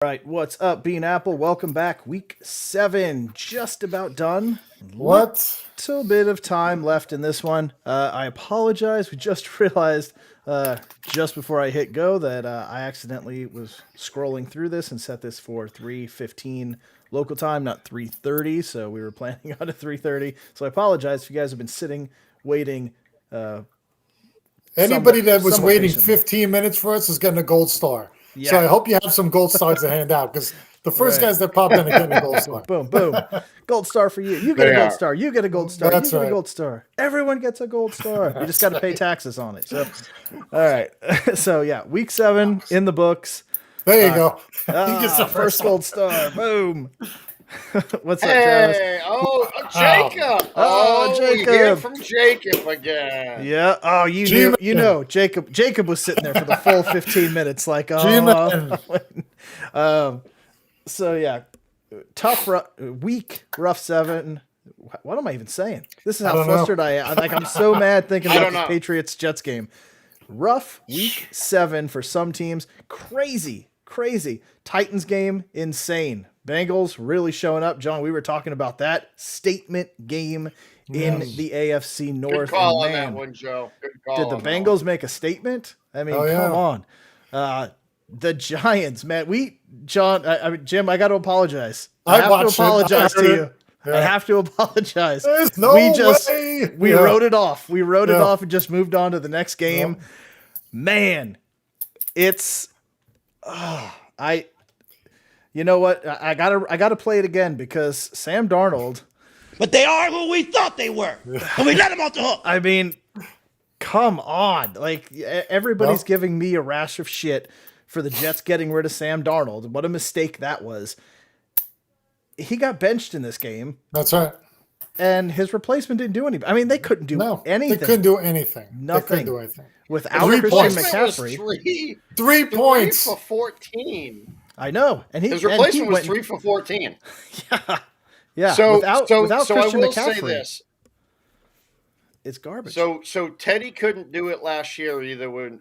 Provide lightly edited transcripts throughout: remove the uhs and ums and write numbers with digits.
Right, what's up, Bean Apple? Welcome back. Week 7, just about done. What? Little bit of time left in this one. I apologize. We just realized just before I hit go that I accidentally was scrolling through this and set this for 3:15 local time, not 3:30. So we were planning on a 3:30. So I apologize if you guys have been sitting, waiting. Anybody that was somewhat waiting patiently. 15 minutes for us is getting a gold star. So Yeah. I hope you have some gold stars to hand out because the first Right. guys that popped in are getting a gold star. Boom, boom. Gold star for you. You get a They gold are. star. You get a gold star. That's you get right. a gold star. Everyone gets a gold star. You just got to That's pay right. taxes on it. So, all right. So, yeah, week 7 in the books. There you go. You get some First gold star. Boom. What's up, Travis? Hey, Jacob. Oh, We hear Jacob. from Jacob again. Yeah. Oh, you G-Man. knew. You know, Jacob. Jacob was sitting there for the full 15 minutes, like, G-Man. So yeah, tough week, rough 7. What am I even saying? This is I how don't know. flustered I am. Like I'm so mad thinking I about don't the know. Patriots Jets game. Rough week 7 for some teams. Crazy. Titans game, insane. Bengals really showing up. John, we were talking about that statement game in Yes. the AFC North. Good call And on that man, one, Joe. Good call. did the on that one. Bengals make a statement? I mean, Oh, yeah. come on. The Giants, man. John, Jim, I got to apologize. I have to watched it. apologize I to heard you. it. I Yeah. have to apologize. There's no we just way. we Yeah. wrote it off. We wrote it Yeah. off and just moved on to the next game. Yeah. Man, it's you know what? I gotta play it again because Sam Darnold. But they are who we thought they were. And we let them off the hook. I mean, come on. Like, everybody's Well- giving me a rash of shit for the Jets getting rid of Sam Darnold. What a mistake that was. He got benched in this game, That's right. and his replacement didn't do anything. I mean, they couldn't do No, anything they couldn't do anything. They Nothing. couldn't do anything. without 3 Christian points. McCaffrey. Three 3 points. for 14. I know. And His replacement was 3 for 14. Yeah, So, without so I Christian will McCaffrey, say this. it's garbage. So Teddy couldn't do it last year either when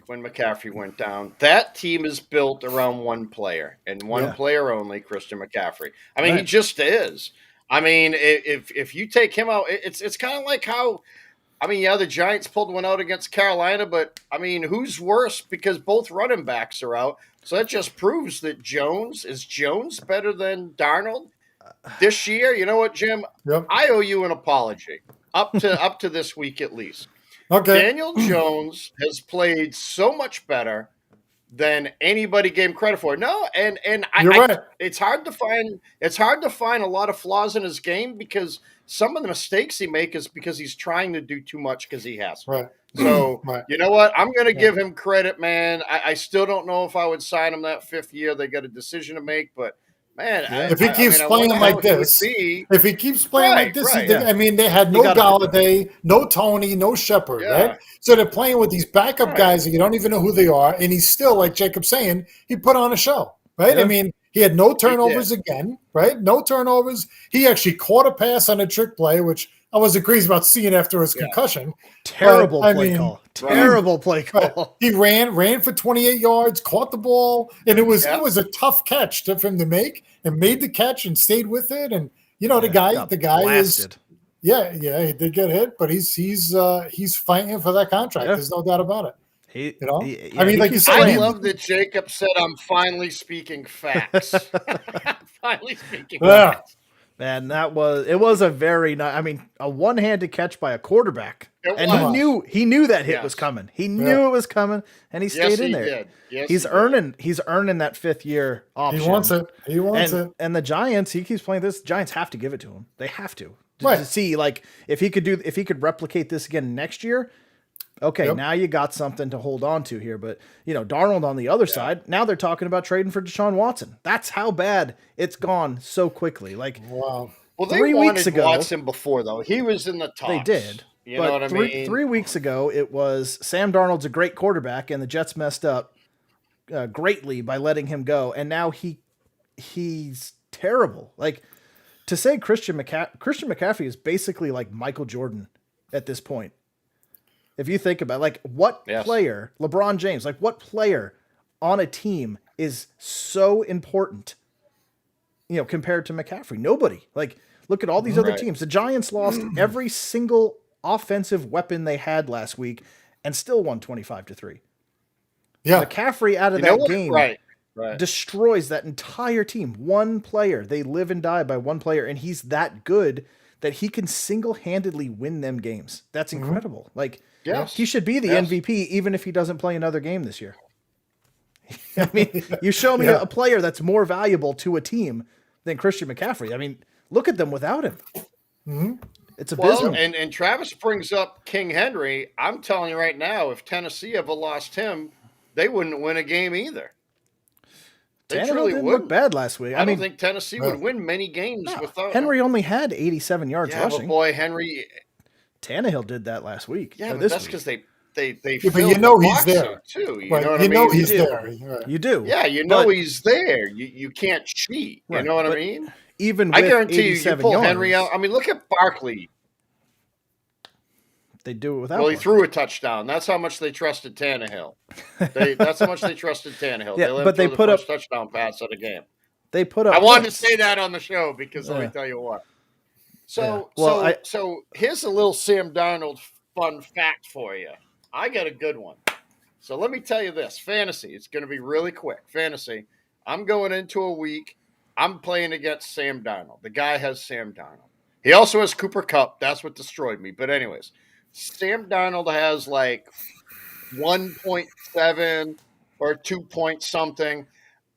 McCaffrey went down. That team is built around one player and one Yeah. player only, Christian McCaffrey. I mean, he Right. just is. I mean, if you take him out, it's kind of like how, I mean, yeah, the Giants pulled one out against Carolina, but I mean, who's worse because both running backs are out. So that just proves that Jones better than Darnold this year. You know what, Jim? Yep. I owe you an apology up to this week at least. Okay. Daniel Jones has played so much better than anybody gave him credit for. No, and You're right. it's hard to find a lot of flaws in his game because some of the mistakes he makes is because he's trying to do too much because he has. Right. So Right. you know what? I'm going to give him credit, man. I still don't know if I would sign him that 5th year. They got a decision to make, but man, If he keeps I playing wonder like how he would this, be. If he keeps playing Right, like this, right, yeah. I mean, they had no gotta- Galladay, no Tony, no Shepard, Yeah. right? So they're playing with these backup Right. guys that you don't even know who they are, and he's still, like Jacob's saying, he put on a show, right? Yeah. I mean, he had no turnovers again, right? No turnovers. He actually caught a pass on a trick play, which I wasn't crazy about seeing after his concussion. Terrible But, I play mean, call. Terrible play call. He ran for 28 yards, caught the ball, and it was Yeah. a tough catch for him to make, and made the catch and stayed with it. And the Got guy is blasted. yeah, he did get hit, but he's fighting for that contract. Yeah. There's no doubt about it. He, You know? he- I mean, he like you keeps said, I playing- love that Jacob said, "I'm finally speaking facts." Finally speaking Yeah. facts. Man, it was a very I mean, a one-handed catch by a quarterback. It And was. he knew that hit Yes. was coming. He knew it was coming, and he stayed Yes, in he there. did. Yes, he's he did. earning that 5th year option. He wants it. He wants and, it. and the Giants, he keeps playing this. Giants have to give it to him. They have to Right. see like if he could replicate this again next year. Okay, Yep. now you got something to hold on to here. But Darnold on the other side, now they're talking about trading for Deshaun Watson. That's how bad it's gone so quickly. Like Wow. Well, they 3 wanted weeks ago- Watson before though. He was in the talks. they did. You but know what I mean? 3 weeks ago, it was Sam Darnold's a great quarterback, and the Jets messed up greatly by letting him go. And now he's terrible. Like to say Christian McCaffrey is basically like Michael Jordan at this point. If you think about it, like what Yes. player, LeBron James, like what player on a team is so important, compared to McCaffrey. Nobody. Like, look at all these other Right. teams. The Giants lost every single offensive weapon they had last week and still won 25-3. Yeah. McCaffrey out of You know that what? game Right. destroys that entire team. One player. They live and die by one player, and he's that good that he can single-handedly win them games. That's incredible. Like, Yes. he should be the Yes. MVP even if he doesn't play another game this year. I mean, you show me Yeah. a player that's more valuable to a team than Christian McCaffrey. I mean, look at them without him. It's abysmal. Well, and Travis brings up King Henry. I'm telling you right now, if Tennessee ever lost him, they wouldn't win a game either. They Tannehill truly didn't wouldn't. look bad last week. I don't think Tennessee would win many games without Henry only had 87 yards Yeah, rushing. but boy, Henry. Tannehill did that last week. Yeah, or but this that's week. because they Yeah, but filled you know the he's box there. out, too. You Right. know what You I know mean? he's do. there. Right. You do. Yeah, you know But he's there. You can't cheat. You Right, know what I but mean? even I with guarantee you, 87 pull yards, Henry out. I mean, look at Barkley. they do it without Well, he one. threw a touchdown. That's how much they trusted Tannehill. That's how much they trusted Tannehill. Yeah, let him but they throw the put first up- touchdown pass of the game. They put up I wanted to points. say that on the show because let Yeah. me tell you what. So, Yeah. Well, so here's a little Sam Darnold fun fact for you. I got a good one. So let me tell you this: fantasy. It's going to be really quick. Fantasy. I'm going into a week. I'm playing against Sam Darnold. The guy has Sam Darnold. He also has Cooper Kupp. That's what destroyed me. But anyways, Sam Darnold has like 1.7 or 2 point something.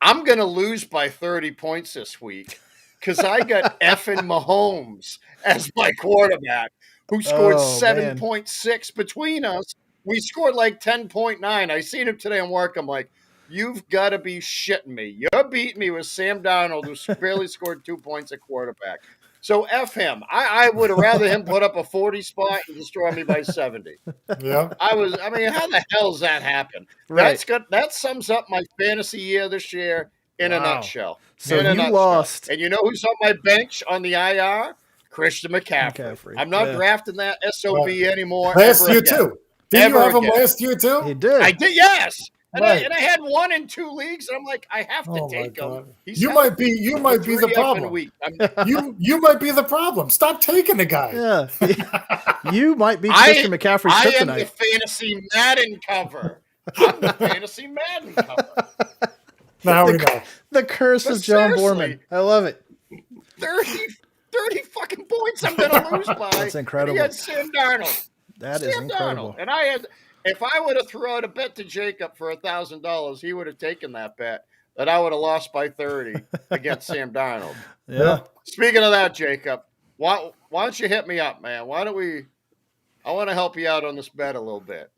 I'm going to lose by 30 points this week because I got effing Mahomes as my quarterback, who scored Oh, 7.6 between us. We scored like 10.9. I seen him today in work. I'm like, you've got to be shitting me. You're beating me with Sam Darnold, who barely scored 2 points at quarterback. So F him. I would have rather him put up a 40 spot and destroy me by 70. Yeah. I mean, how the hell does that happen? Right. That sums up my fantasy year this year in a Wow. nutshell. So In a you nutshell. lost. And you know who's on my bench on the IR? Christian McCaffrey. I'm not Yeah. drafting that SOB anymore. Last ever year again. too. Didn't you Ever have him again. last year too? He did. I did, yes. And, Right. I had 1 in 2 leagues, and I'm like, I have to Oh my take him. God. He's You healthy might be for the 3 effing problem. weeks. You might be the problem. Stop taking the guy. Yeah. You might be I- Christian McCaffrey's I am the kryptonite. fantasy Madden cover. I'm the fantasy Madden cover. Now we know. The curse But of John seriously. Borman. I love it. 30 fucking points I'm going to lose by. That's incredible. And he had Sam Darnold. That is Sam incredible. Darnold. And I had, if I would have thrown out a bet to Jacob for $1,000, he would have taken that bet. That I would have lost by 30 against Sam Darnold. Yeah. Speaking of that, Jacob, why don't you hit me up, man? Why don't we? I want to help you out on this bet a little bit.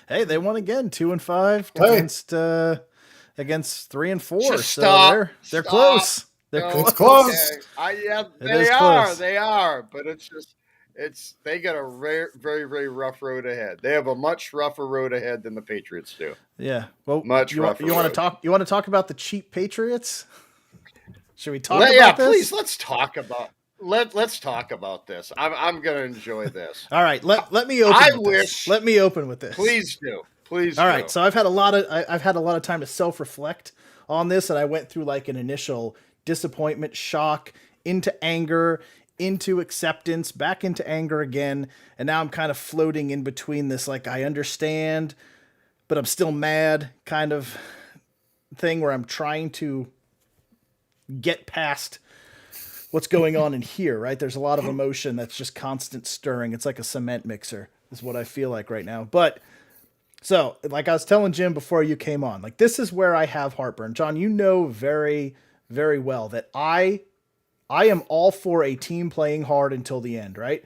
Hey, they won again, 2-5 Hey. against 3-4. Just so stop. they're Stop. close. They're No, close. It's close. Yeah, It they is are. close. They are. But they got a very, very, very rough road ahead. They have a much rougher road ahead than the Patriots do. Yeah. Well, Much you want rougher to road. talk? You want to talk about the cheap Patriots? Should we talk Yeah, about this? please. Let's talk about. Let's talk about this. I'm gonna enjoy this. All right. Let me open. I with this. wish- Let me open with this. Please do. Please. All do. right, so I've had a lot of time to self-reflect on this, and I went through like an initial disappointment, shock, into anger, into acceptance, back into anger again, and now I'm kind of floating in between this, like I understand, but I'm still mad kind of thing where I'm trying to get past what's going on in here, right? There's a lot of emotion that's just constant stirring. It's like a cement mixer is what I feel like right now. But so, like I was telling Jim before you came on, like this is where I have heartburn. John, you know very, very well that I am all for a team playing hard until the end, right?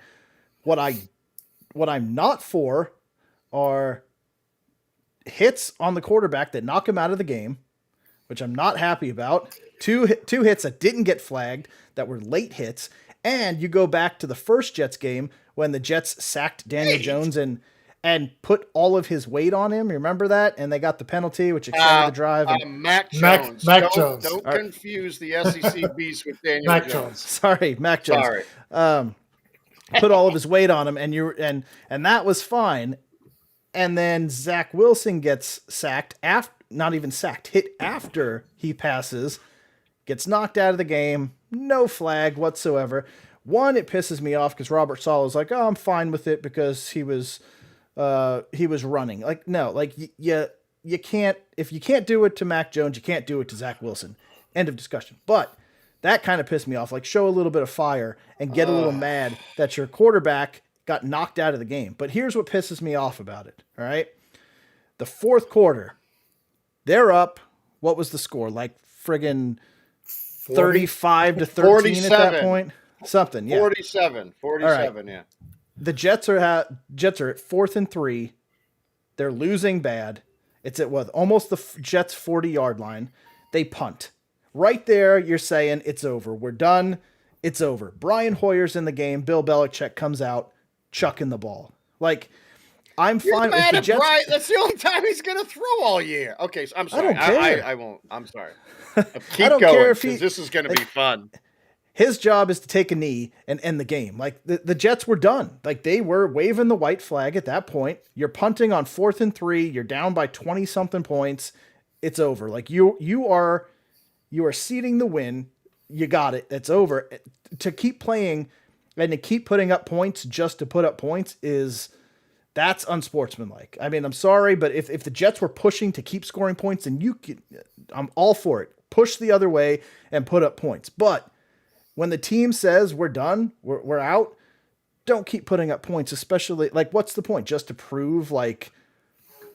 What I'm not for are hits on the quarterback that knock him out of the game, which I'm not happy about. Two hits that didn't get flagged, that were late hits. And you go back to the first Jets game when the Jets sacked Daniel Jones and put all of his weight on him. You remember that? And they got the penalty, which extended the drive. And, Mac Jones. Mac don't, Jones. Don't All right. confuse the SEC beast with Daniel Mac Jones. Jones. sorry, Mac Jones. Sorry. Put all of his weight on him, and that was fine. And then Zach Wilson gets sacked not even sacked, hit after he passes, gets knocked out of the game, no flag whatsoever. One, it pisses me off because Robert Saleh is like, oh, I'm fine with it because he was running. Like, no, like you can't, if you can't do it to Mac Jones, you can't do it to Zach Wilson. End of discussion. But that kind of pissed me off. Like, show a little bit of fire and get a little mad that your quarterback got knocked out of the game. But here's what pisses me off about it. All right. The fourth quarter, they're up. What was the score? Like friggin' 35 to 13 47. at that point. Something, yeah. 47, right. yeah. The Jets are at 4th and 3. They're losing bad. It's at what? Almost the Jets' 40-yard line. They punt. Right there, you're saying it's over. We're done. It's over. Brian Hoyer's in the game. Bill Belichick comes out, chucking the ball. Like, I'm You're fine mad with the at Jets. Brian. That's the only time he's going to throw all year. Okay, so I'm sorry. don't care. I won't. I'm sorry. Keep don't going, care if he- 'cause this is going to be fun. His job is to take a knee and end the game. Like the Jets were done. Like they were waving the white flag at that point. You're punting on 4th and 3. You're down by 20 something points. It's over. Like you are ceding the win. You got it. It's over. To keep playing and to keep putting up points just to put up points that's unsportsmanlike. I mean, I'm sorry, but if the Jets were pushing to keep scoring points, then I'm all for it. Push the other way and put up points. But when the team says we're done, we're out, don't keep putting up points, especially like what's the point? Just to prove like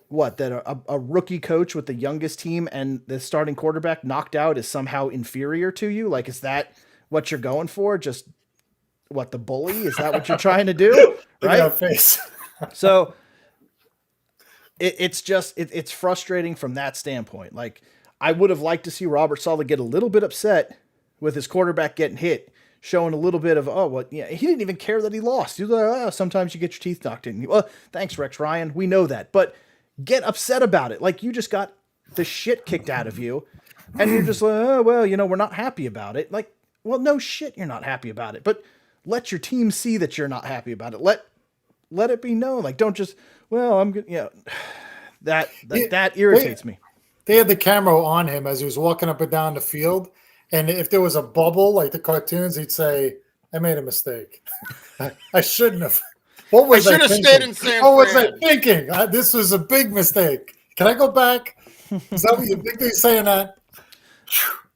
what, that a rookie coach with the youngest team and the starting quarterback knocked out is somehow inferior to you? Like, is that what you're going for? Just what, the bully? Is that what you're trying to do? Right? Face. So it's frustrating from that standpoint. Like, I would have liked to see Robert Saleh get a little bit upset with his quarterback getting hit, showing a little bit of, he didn't even care that he lost. He's like, sometimes you get your teeth knocked in. Well, thanks, Rex Ryan. We know that. But get upset about it. Like, you just got the shit kicked out of you, and you're just like, we're not happy about it. Like, well, no shit, you're not happy about it. But let your team see that you're not happy about it. Let it be known. Like, don't just, I'm good. That irritates me. They had the camera on him as he was walking up and down the field. And if there was a bubble like the cartoons, he'd say, I made a mistake. I shouldn't have. What was I should have thinking? stayed in San What was I Fran. thinking? This was a big mistake. Can I go back? Is that what you think they're saying that?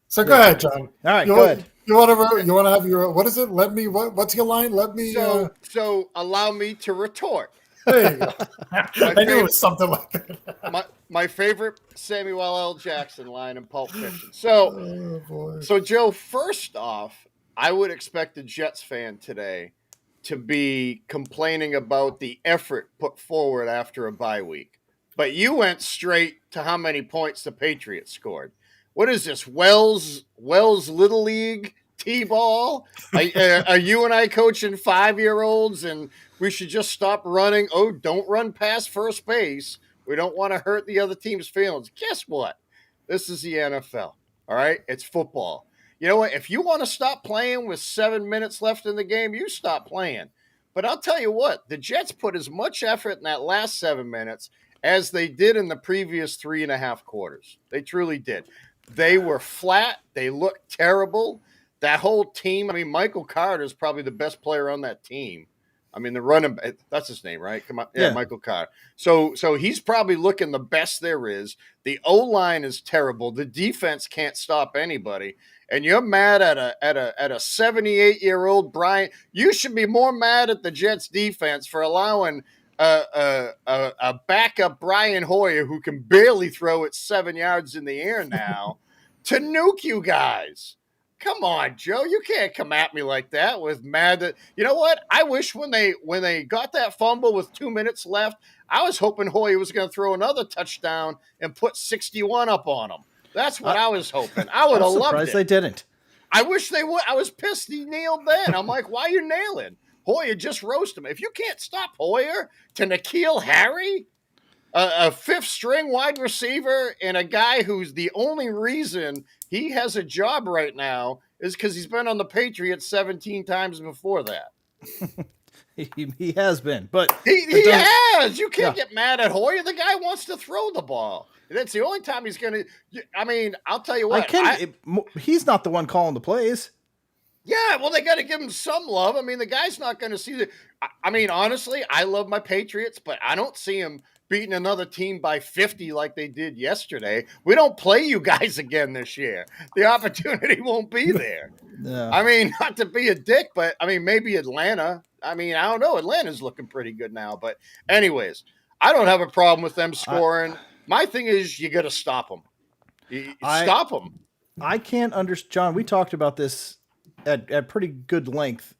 So go ahead, John. All right, you go want, ahead. You want to have your, what is it? Let me, what's your line? Let me. So allow me to retort. There you go. I knew it was something like that. My favorite Samuel L. Jackson line in Pulp Fiction. So Joe, first off, I would expect a Jets fan today to be complaining about the effort put forward after a bye week. But you went straight to how many points the Patriots scored. What is this, Wells Little League T-ball? Are you and I coaching 5-year-olds and we should just stop running? Oh, don't run past first base. We don't want to hurt the other team's feelings. Guess what? This is the NFL, all right? It's football. You know what? If you want to stop playing with 7 minutes left in the game, you stop playing. But I'll tell you what, the Jets put as much effort in that last 7 minutes as they did in the previous 3.5 quarters. They truly did. They were flat. They looked terrible. That whole team, Michael Carter is probably the best player on that team. The running back, that's his name, right? Come on. Yeah, Michael Carter. So he's probably looking the best there is. The O-line is terrible. The defense can't stop anybody. And you're mad at a 78-year-old Brian. You should be more mad at the Jets defense for allowing a backup Brian Hoyer, who can barely throw it 7 yards in the air now, to nuke you guys. Come on, Joe. You can't come at me like that with mad that, you know what? I wish when they got that fumble with 2 minutes left, I was hoping Hoyer was going to throw another touchdown and put 61 up on him. That's what I was hoping. I would have loved it. Surprised they didn't. I wish they would. I was pissed he nailed then. I'm like, why are you nailing? Hoyer, just roast him. If you can't stop Hoyer to N'Keal Harry, a fifth-string wide receiver, and a guy who's the only reason he has a job right now is because he's been on the Patriots 17 times before that. He has been, but he has. You can't get mad at Hoyer. The guy wants to throw the ball. That's the only time he's going to. I mean, I'll tell you I what. can. He's not the one calling the plays. Yeah, well, they got to give him some love. I mean, the guy's not going to see the. I mean, honestly, I love my Patriots, but I don't see him beating another team by 50 like they did yesterday. We don't play you guys again this year. The opportunity won't be there. Yeah. I mean, not to be a dick, but I mean, maybe Atlanta. I mean, I don't know. Atlanta's looking pretty good now. But, anyways, I don't have a problem with them scoring. My thing is, you got to stop them. Stop them. I can't understand. John, we talked about this at pretty good length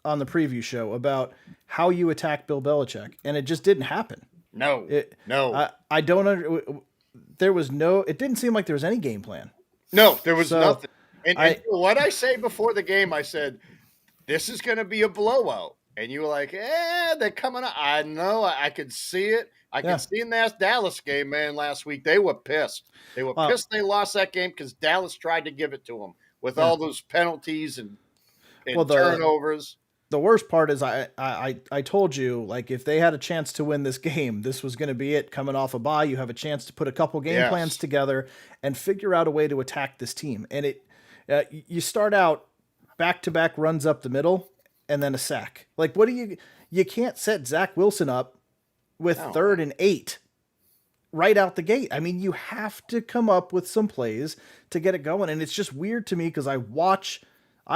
on the preview show about how you attack Bill Belichick, and it just didn't happen. No. I don't there was no, it didn't seem like there was any game plan. No, there was So, nothing. And what I say before the game, I said, this is going to be a blowout. And you were like, they're coming up. I know. I could see it. I could see in that Dallas game, man, last week. They were pissed. They were pissed they lost that game because Dallas tried to give it to them with all those penalties and turnovers. The worst part is I told you, like, if they had a chance to win this game, this was going to be it. Coming off a bye, you have a chance to put a couple game plans together and figure out a way to attack this team. And you start out back-to-back runs up the middle and then a sack. Like, you can't set Zach Wilson up with 3rd and 8 right out the gate. I mean, you have to come up with some plays to get it going. And it's just weird to me because I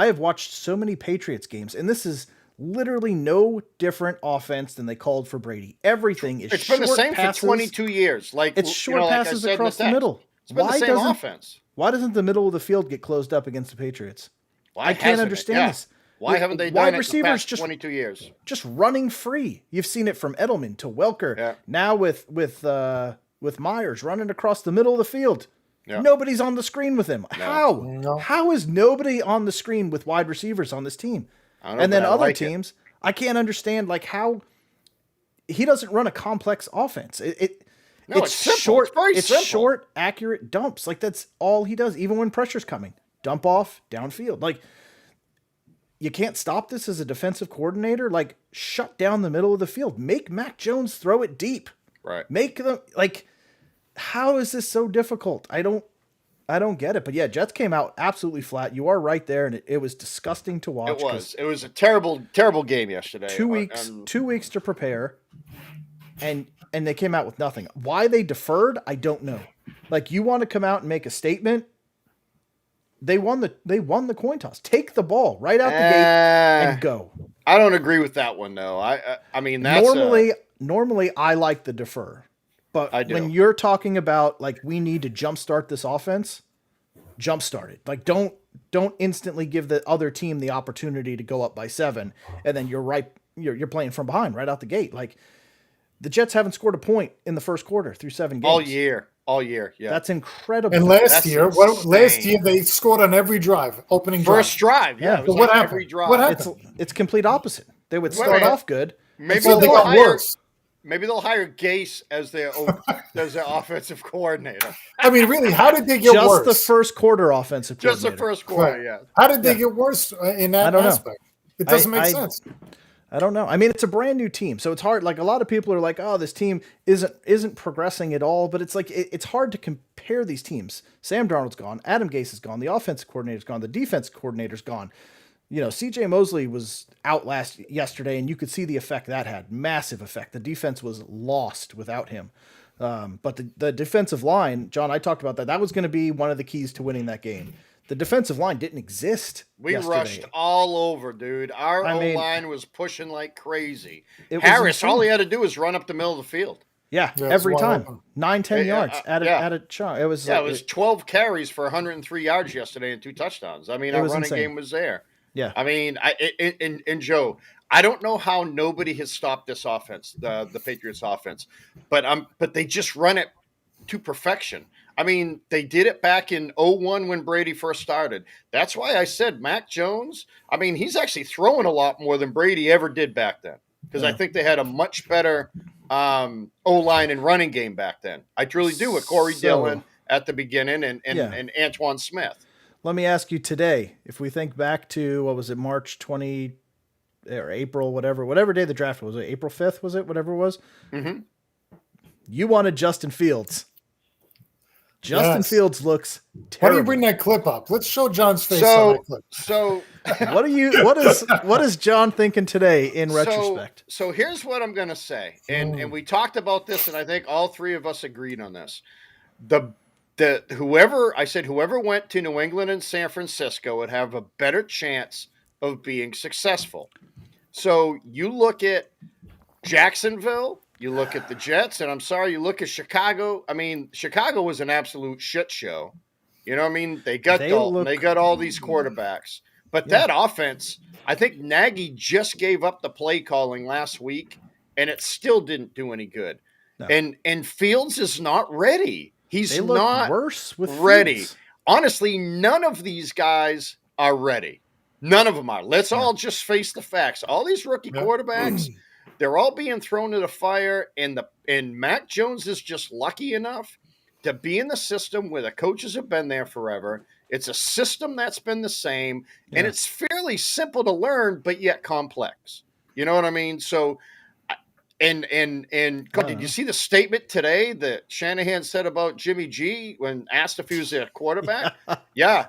have watched so many Patriots games, and this is literally no different offense than they called for Brady. Everything is It's been the same for 22 years. Like, it's short passes across the middle. It's been the same offense. Why doesn't the middle of the field get closed up against the Patriots? I can't hasn't it? understand this. Why haven't they Wide done it receivers the past just 22 years? Just running free. You've seen it from Edelman to Welker. Yeah. Now with Myers running across the middle of the field. Yeah. Nobody's on the screen with him. No. How? No. How is nobody on the screen with wide receivers on this team? I don't know, And then but I other like it. teams, I can't understand like how he doesn't run a complex offense. No, it's simple. short. It's very simple. Short, accurate dumps. Like that's all he does. Even when pressure's coming, dump off downfield. Like you can't stop this as a defensive coordinator. Like shut down the middle of the field. Make Mac Jones throw it deep. Right. Make them like. How is this so difficult? I don't get it. But yeah, Jets came out absolutely flat. You are right there, and it was disgusting to watch. It was a terrible, terrible game yesterday. 2 weeks, 2 weeks to prepare, and they came out with nothing. Why they deferred, I don't know. Like you want to come out and make a statement. They won the coin toss. Take the ball right out the gate and go. I don't agree with that one though. I mean that's normally I like the defer. But I do. when you're talking about like we need to jumpstart this offense, jumpstart it. Like don't instantly give the other team the opportunity to go up by 7, and then you're playing from behind right out the gate. Like the Jets haven't scored a point in the first quarter through 7 games. All year. Yeah. That's incredible. And That's last year they scored on every drive, opening First drive. Yeah. It was So what like happened? every drive. What happened? It's complete opposite. They would Wait, start wait. off good. Maybe So they they'll got hire worse. Maybe they'll hire Gase as their offensive coordinator. I mean, really, how did they get Just worse? the first quarter offensive Just the coordinator. first quarter, Right. yeah. How did they get worse in that I don't know. aspect? It doesn't make I- sense. I don't know. I mean, it's a brand new team, so it's hard. Like a lot of people are like, "Oh, this team isn't progressing at all." But it's like it's hard to compare these teams. Sam Darnold's gone, Adam Gase is gone, the offensive coordinator's gone, the defense coordinator's gone. You know, C.J. Mosley was out yesterday, and you could see the effect that had. Massive effect. The defense was lost without him. But the defensive line, John, I talked about that. That was going to be one of the keys to winning that game. The defensive line didn't exist. We yesterday. rushed all over, dude. Our I mean, O-line was pushing like crazy. It was Harris, insane. all he had to do was run up the middle of the field. Yeah, Yeah, it's every wide time. open. 9-10 Yeah, yards at a chunk. It was Yeah, like, it was 12 carries for 103 yards yesterday and 2 touchdowns. I mean, It our was running insane. game was there. yeah. I mean, and Joe, I don't know how nobody has stopped this offense, the Patriots offense, but they just run it to perfection. I mean, they did it back in 01 when Brady first started. That's why I said Mac Jones, I mean, he's actually throwing a lot more than Brady ever did back then because I think they had a much better O-line and running game back then. I truly do with Corey So- Dillon at the beginning and Yeah. Antoine Smith. Let me ask you today, if we think back to, what was it, March 20 or April, whatever day the draft was, it April 5th, was it? Whatever it was. Mm-hmm. You wanted Justin Fields. Justin Yes. Fields looks Why don't terrible. you bring that clip up? Let's show John's face on So that clip. so What is John thinking today in retrospect? So here's what I'm gonna say, and we talked about this, and I think all three of us agreed on this. Whoever went to New England and San Francisco would have a better chance of being successful. So you look at Jacksonville, you look at the Jets, and I'm sorry, you look at Chicago. I mean, Chicago was an absolute shit show. You know what I mean? They got Dalton, they got all these quarterbacks. But that offense, I think Nagy just gave up the play calling last week, and it still didn't do any good. No. And Fields is not ready. He's They look not worse with ready. Fields. Honestly, none of these guys are ready. None of them are. Let's all just face the facts. All these rookie quarterbacks, they're all being thrown to the fire, and Mac Jones is just lucky enough to be in the system where the coaches have been there forever. It's a system that's been the same, and it's fairly simple to learn, but yet complex. You know what I mean? So, did you see the statement today that Shanahan said about Jimmy G when asked if he was their quarterback? Yeah,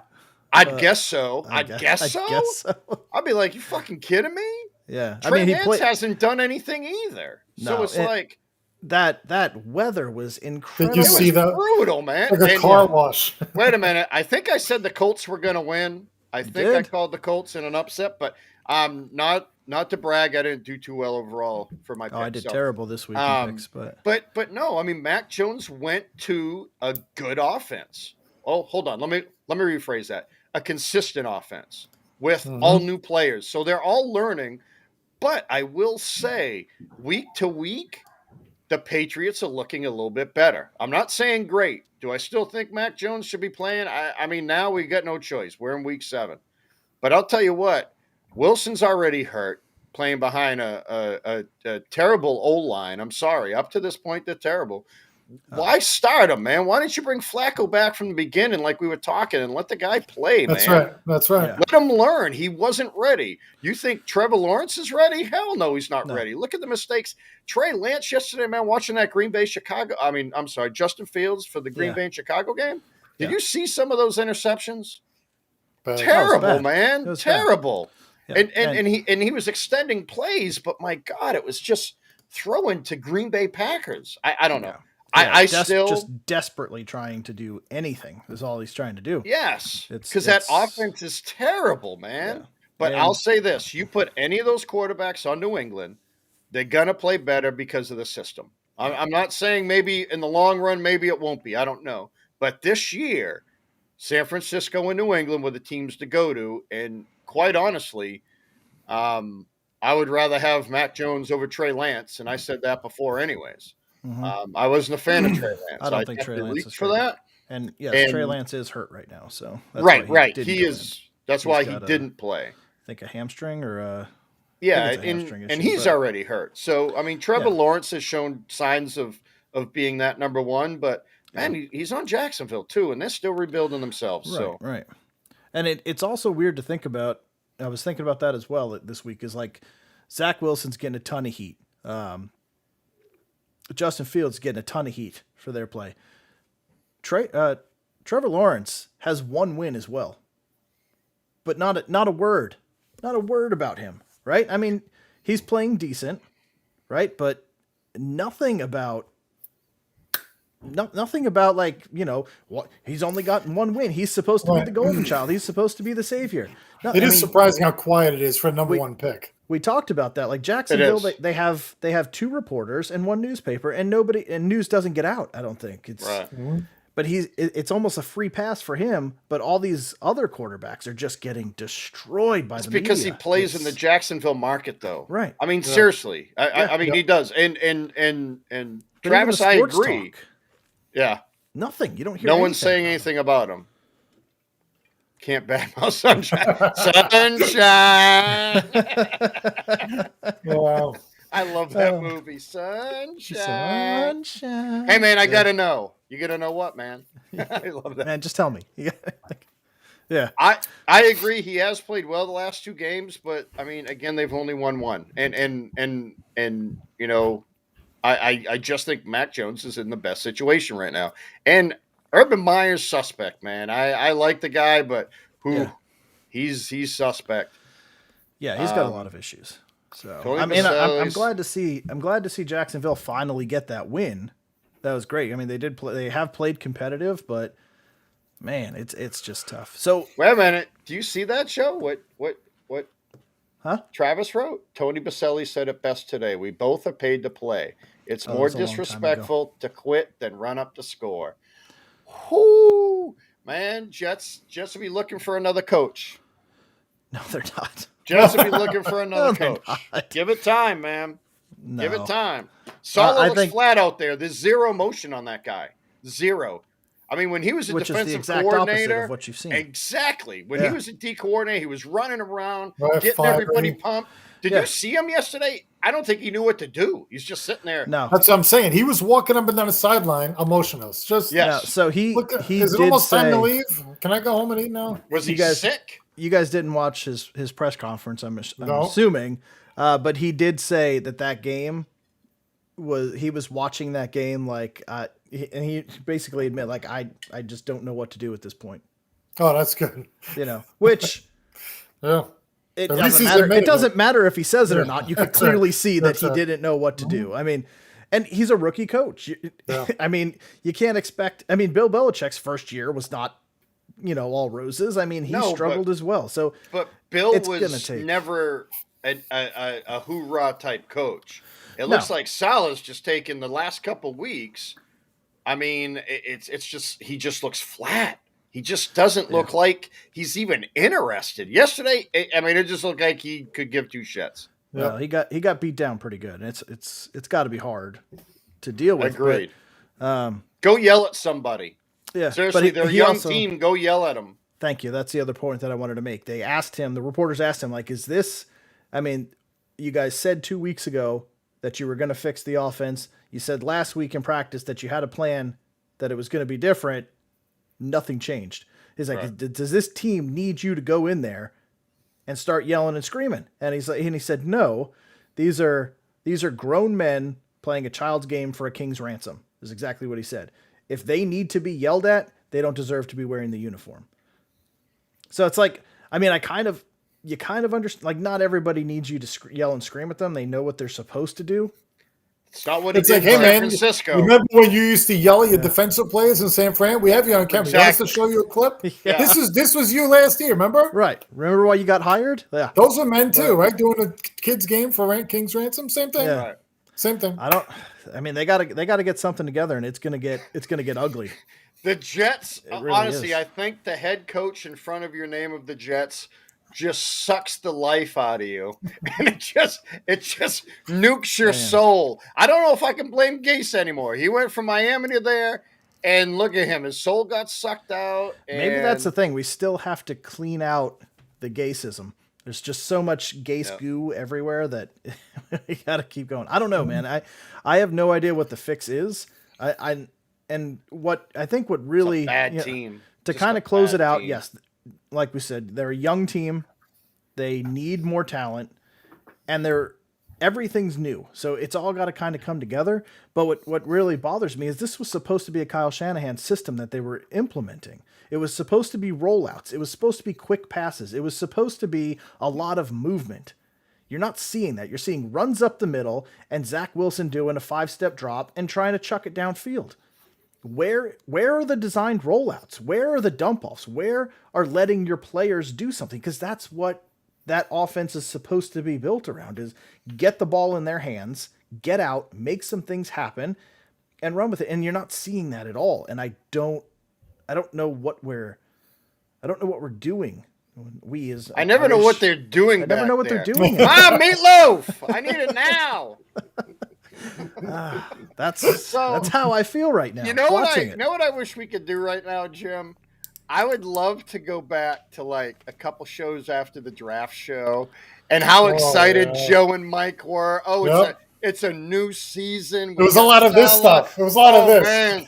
I'd guess so. I guess so. I'd be like, you fucking kidding me? Yeah, Trey Lance hasn't done anything either. So it's like that weather was incredible. Did you see that? Brutal, man. Like a car wash. Wait a minute. I think I said the Colts were going to win. I think I called the Colts in an upset, but not to brag. I didn't do too well overall for my picks. I did terrible this week in picks, but no. I mean, Mac Jones went to a good offense. Oh, hold on. Let me rephrase that. A consistent offense with all new players, so they're all learning. But I will say, week to week, the Patriots are looking a little bit better. I'm not saying great. Do I still think Mac Jones should be playing? I mean, now we got no choice. We're in week 7. But I'll tell you what, Wilson's already hurt, playing behind a terrible O-line. I'm sorry. Up to this point, they're terrible. Why start him, man? Why didn't you bring Flacco back from the beginning like we were talking and let the guy play, That's man? right. That's right. Yeah. Let him learn. He wasn't ready. You think Trevor Lawrence is ready? Hell no, he's not ready. Look at the mistakes. Trey Lance yesterday, man, watching that Justin Fields for the Green Bay and Chicago game. Did you see some of those interceptions? Bad. Terrible, man. Terrible. Yeah. And he was extending plays, but my God, it was just throwing to Green Bay Packers. I don't know. Yeah. I still still just desperately trying to do anything is all he's trying to do. Yes, It's- because that it's- offense is terrible, man. Yeah. But And- I'll say this: you put any of those quarterbacks on New England, they're gonna play better because of the system. I'm not saying maybe in the long run, maybe it won't be. I don't know. But this year, San Francisco and New England were the teams to go to, and quite honestly, I would rather have Mac Jones over Trey Lance, and I said that before, anyways. I wasn't a fan of Trey Lance. I don't think Trey Lance reached is for ready. that. And yes, Trey Lance is hurt right now, so that's Right. why didn't He go is. in. That's He's why he got didn't play. I think a hamstring or a Yeah, it's a hamstring and issue, he's but- already hurt. So I mean, Trevor Yeah. Lawrence has shown signs of being that number one, but man, he's on Jacksonville too, and they're still rebuilding themselves. So right. And it's also weird to think about. I was thinking about that as well this week. Is like Zach Wilson's getting a ton of heat. Justin Fields getting a ton of heat for their play. Trevor Lawrence has one win as well, but not a word about him. Right? I mean, he's playing decent, right? But nothing about like, what he's only gotten one win. He's supposed to be the golden child. He's supposed to be the savior. It is surprising how quiet it is for a number one pick. We talked about that. Like Jacksonville, It is. they have 2 reporters and 1 newspaper, and news doesn't get out. I don't think it's. right. But it's almost a free pass for him. But all these other quarterbacks are just getting destroyed by It's the because media. he plays in the Jacksonville market, though. Right. I mean, seriously. I mean, he does. And But Travis, even I the sports agree. talk, Yeah. nothing. You don't hear. No one's anything saying about anything about him. Can't badmouth Sunshine. Sunshine. Wow. I love that movie, Sunshine. him. Sunshine. Hey, man, I got to know. You got to know what, man? I love that. Man, just tell me. Yeah. I agree. He has played well the last 2 games, but I mean, again, they've only won 1. And I just think Mac Jones is in the best situation right now. And Urban Meyer's suspect, man. I like the guy, but Yeah. he's suspect. Yeah, he's got a lot of issues. So Tony I mean, I'm Baselli's- glad to see Jacksonville finally get that win. That was great. I mean, they have played competitive, but man, it's just tough. So Wait a minute. Do you see that show? What Huh? Travis wrote? Tony Baselli said it best today. We both are paid to play. It's Oh, more that was a long time ago. disrespectful to quit than run up the score. Whoo, man, Jets will be looking for another coach. no, they're not. Jets will be looking for another No, they're coach. not. Give it time, man. No. Give it time. Solo I looks think- flat out there. There's zero motion on that guy. Zero. I mean, when he was a Which is the defensive exact opposite coordinator, of what you've seen. exactly. When Yeah. he was a D coordinator, he was running around, Right, getting everybody firing. pumped. Did Yeah. you see him yesterday? I don't think he knew what to do. He's just sitting there. No. That's what I'm saying. He was walking up and down the sideline, emotionless. Just Yeah. No, Yes. so he is it did almost time to say leave? Can I go home and eat now? Was he You guys- sick? you guys didn't watch his press conference. I'm No. assuming, but he did say that game he was watching that game like, and he basically admit like I just don't know what to do at this point. Oh, that's good. You know, which. Yeah. It At least doesn't he's matter. admitted It doesn't matter if he says it or Yeah, not. You can that's right. clearly see that That's he right. didn't know what to do. I mean, and he's a rookie coach. Yeah. I mean, you can't expect. I mean, Bill Belichick's first year was not, all roses. I mean, he No, struggled as well. So But Bill It's gonna was take- never a hoorah type coach. It No. looks like Salah's just taken the last couple weeks. I mean, it's just he just looks flat. He just doesn't look like he's even interested. Yesterday, I mean, it just looked like he could give two shits. well, he got beat down pretty good. And it's got to be hard to deal with. Agreed. But, Go yell at somebody. yeah. Seriously, but they're a he young also- team. Go yell at them. Thank you. That's the other point that I wanted to make. They asked him, the reporters asked him, like, is this, I mean, you guys said 2 weeks ago that you were going to fix the offense. You said last week in practice that you had a plan, that it was going to be different. Nothing changed. He's like, Right. does this team need you to go in there and start yelling and screaming? And he said, no, these are grown men playing a child's game for a king's ransom, is exactly what he said. If they need to be yelled at, they don't deserve to be wearing the uniform. So it's like, I mean, you kind of understand, like, not everybody needs you to yell and scream at them. They know what they're supposed to do. It's not what he It's did like, in hey, San man, Francisco. remember when you used to yell at your defensive players in San Fran? We have you on camera. You want us to Exactly. show you a clip? Yeah. This was you last year, remember? Right. Remember why you got hired? Yeah. Those are men too, right? Doing a kids game for King's Ransom, same thing. Yeah. Right. Same thing. I mean, they gotta get something together, and it's gonna get ugly. The Jets, really honestly, is. I think the head coach in front of your name of the Jets just sucks the life out of you, and it just nukes your Man. soul. I don't know if I can blame Gase anymore. He went from Miami to there, and look at him, his soul got sucked out. Maybe that's the and- thing. We still have to clean out the gaysism. There's just so much gase Yep. goo everywhere that we gotta keep going. I don't know, man. I have no idea what the fix is. And what I think what really bad you know, team to Just kind a of close bad it out. team. Yes, like we said, they're a young team. They need more talent, and everything's new. So it's all got to kind of come together. But what really bothers me is this was supposed to be a Kyle Shanahan system that they were implementing. It was supposed to be rollouts. It was supposed to be quick passes. It was supposed to be a lot of movement. You're not seeing that. You're seeing runs up the middle and Zach Wilson doing a 5-step drop and trying to chuck it downfield. Where are the designed rollouts? Where are the dump offs? Where are letting your players do something? Because that's what that offense is supposed to be built around, is get the ball in their hands, get out, make some things happen, and run with it. And you're not seeing that at all. And I don't know what we're doing. I never know what they're doing. I never back know what there. they're doing. Meatloaf! I need it now. That's how I feel right now. You know what watching it. know what I wish we could do right now, Jim? I would love to go back to like a couple shows after the draft show and how excited yeah. Joe and Mike were. Oh, Yep. it's a new season. There was a lot of this stuff. There was a lot of this. Man,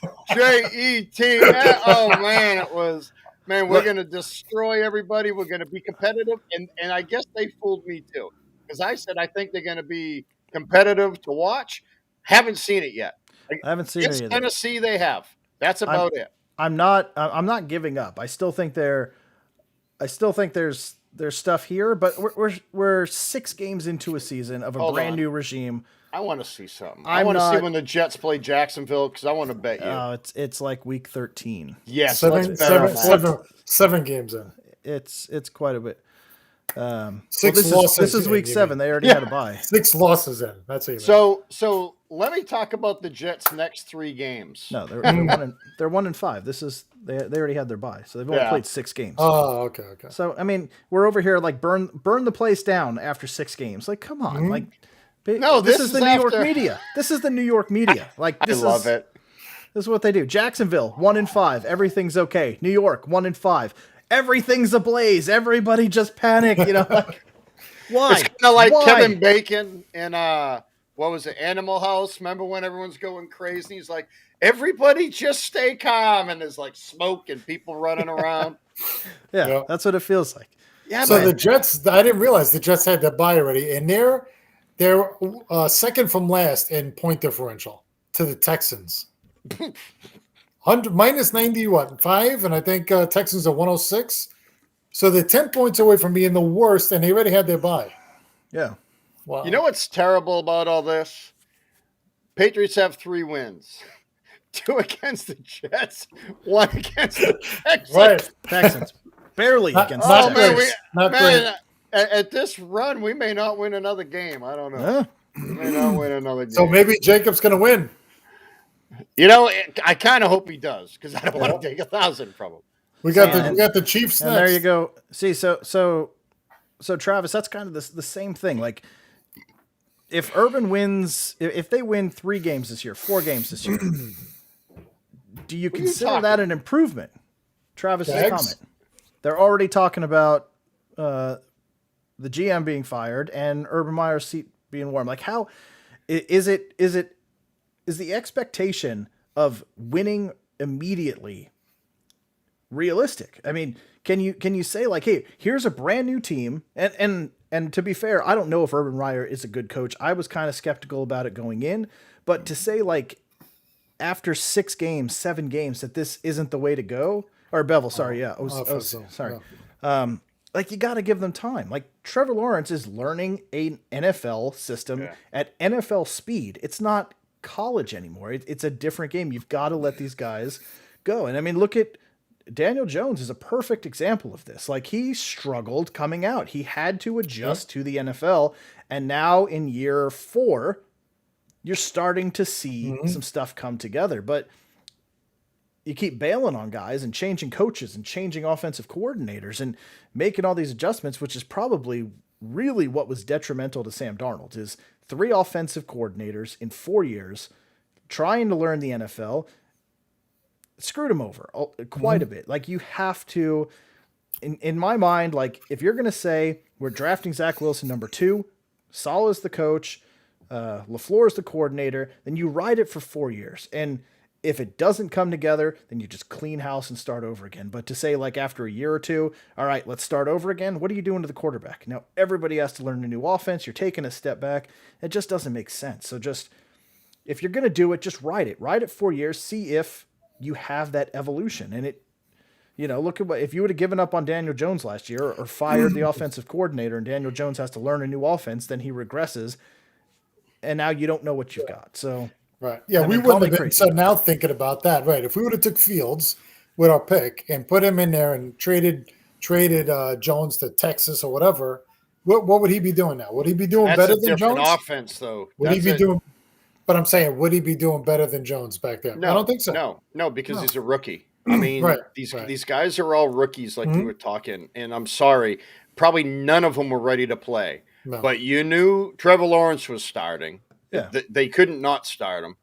Jet. Oh man, it was. Man, we're gonna destroy everybody. We're gonna be competitive, and I guess they fooled me too, because I said I think they're gonna be competitive to watch. Haven't seen it yet. I haven't seen It's any of that. Tennessee they have. That's about it. I'm not giving up. I still think there's stuff here, but we're 6 games into a season of a Hold brand on. new regime. I want to see something. I want to see when the Jets play Jacksonville because I want to bet you. It's like week 13. Yes, seven, let's bet on seven, that. seven games in. It's quite a bit. Six well, losses. this is in, week you 7. mean. They already had a bye. 6 losses in. That's even. So let me talk about the Jets' next 3 games. No, they're 1 and 5. This is they already had their bye, so they've only played 6 games. Oh, okay. So I mean, we're over here like burn the place down after 6 games. Like, come on, like. No, this this is the is New York after- media. This is the New York media. Like, I love it. This is what they do. Jacksonville 1 and 5. Everything's okay. New York 1 and 5. Everything's ablaze. Everybody just panic. You know, like, why? It's kind of like Why? Kevin Bacon in what was it, Animal House? Remember when everyone's going crazy? He's like, everybody just stay calm, and there's like smoke and people running around. Yeah, Yeah. that's what it feels like. Yeah, So man. the Jets, I didn't realize the Jets had that bye already, and they're second from last in point differential to the Texans. 100 minus 5, and I think Texans are 106. So they're 10 points away from being the worst, and they already had their bye. Yeah. Wow. You know what's terrible about all this? Patriots have 3 wins. 2 against the Jets, 1 against the Texans. right? Texans barely Not- against not the Texans. great. Not man, at this run, we may not win another game. I don't know. Huh? We may not win another game. So maybe Jacob's going to win. You know, I kind of hope he does because I don't want to take 1,000 from him. We got And- the Chiefs And next. there you go. See, so Travis, that's kind of the same thing. Like, if Urban wins, if they win 3 games this year, 4 games this year, do you What are you consider talking? that an improvement? Travis's Jags? comment. They're already talking about the GM being fired and Urban Meyer's seat being warm. Like, how is the expectation of winning immediately realistic? I mean, can you say like, hey, here's a brand new team, and to be fair, I don't know if Urban Meyer is a good coach. I was kind of skeptical about it going in, but to say like after 6 games, 7 games that this isn't the way to go, or Bevel, sorry, sorry. Like, you got to give them time. Like, Trevor Lawrence is learning an NFL system at NFL speed. It's not college anymore. It's a different game. You've got to let these guys go. And I mean, look at Daniel Jones is a perfect example of this. Like, he struggled coming out. He had to adjust to the NFL. And now in year 4, you're starting to see some stuff come together. But you keep bailing on guys and changing coaches and changing offensive coordinators and making all these adjustments, which is probably really what was detrimental to Sam Darnold, is 3 offensive coordinators in 4 years trying to learn the NFL. Screwed him over quite a bit. Like, you have to, in my mind, like, if you're going to say we're drafting Zach Wilson number 2, Saleh's the coach, LaFleur's the coordinator, then you ride it for 4 years. And if it doesn't come together, then you just clean house and start over again. But to say like after a year or 2, all right, let's start over again. What are you doing to the quarterback? Now everybody has to learn a new offense. You're taking a step back. It just doesn't make sense. So just, if you're going to do it, just ride it 4 years, see if you have that evolution. And it, you know, look at what, if you would have given up on Daniel Jones last year or fired the offensive coordinator and Daniel Jones has to learn a new offense, then he regresses. And now you don't know what you've got. So, Right. Yeah, I we mean, call wouldn't me have been. crazy. So now thinking about that, right? If we would have took Fields with our pick and put him in there and traded Jones to Texas or whatever, what would he be doing now? Would he be doing That's better a than different Jones? offense, though. Would he That's be it. doing? But I'm saying, would he be doing better than Jones back then? No, I don't think so. No, because No. he's a rookie. I mean, Right, these right. these guys are all rookies, like you were talking. And I'm sorry, probably none of them were ready to play. No. But you knew Trevor Lawrence was starting. Yeah. They couldn't not start him.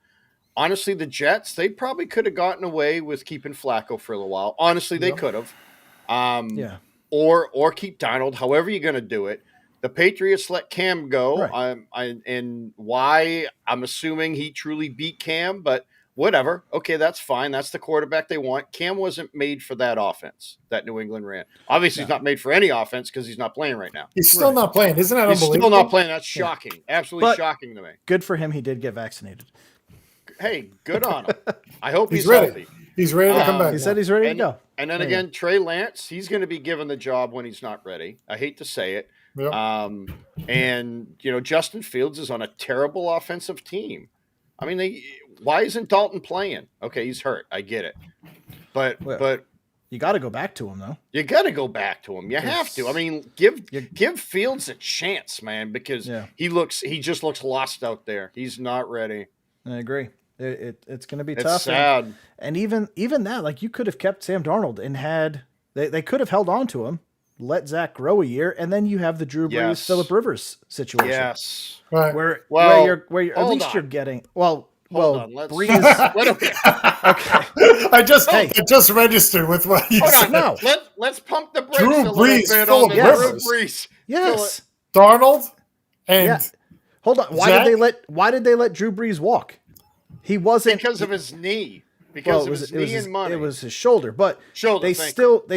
Honestly, the Jets, they probably could have gotten away with keeping Flacco for a little while. Honestly, they Yep. could have. yeah. Or keep Donald, however you're going to do it. The Patriots let Cam go. Right. And why? I'm assuming he truly beat Cam, but whatever. Okay, that's fine. That's the quarterback they want. Cam wasn't made for that offense that New England ran. Obviously, he's not made for any offense because he's not playing right now. He's still not playing. Isn't that He's unbelievable? still not playing. That's shocking. Absolutely But- shocking to me. Good for him. He did get vaccinated. Hey, good on him. I hope He's he's ready. healthy. He's ready to come back. He now. said he's ready to And, go. and then There you again, Trey Lance, he's going to be given the job when he's not ready. I hate to say it. Yep. And Justin Fields is on a terrible offensive team. I mean, why isn't Dalton playing? Okay, he's hurt. I get it, but Well, You got to go back to him though. you got to go back to him. You have to. I mean, give Fields a chance, man, because Yeah. he just looks lost out there. He's not ready. I agree. It's going to be It's tough. sad. And even that, like you could have kept Sam Darnold and they could have held on to him, let Zach grow a year, and then you have the Drew Brees, Yes. Phillip Rivers situation. Yes. Right. Where Well, you're at hold least on. you're getting Hold on. Let's. Brees. Wait a minute. Okay. I just registered with what you Hold said. on. No. Let's pump the brakes Drew a little Brees, bit Phillip on the Rivers. Drew Brees. Yes. Darnold and Yeah. Hold on. Why Zach? did they let Drew Brees walk? He wasn't Because of his knee. well, Because it of was, his it was knee his, and money. it was his shoulder, but Shoulder, they thank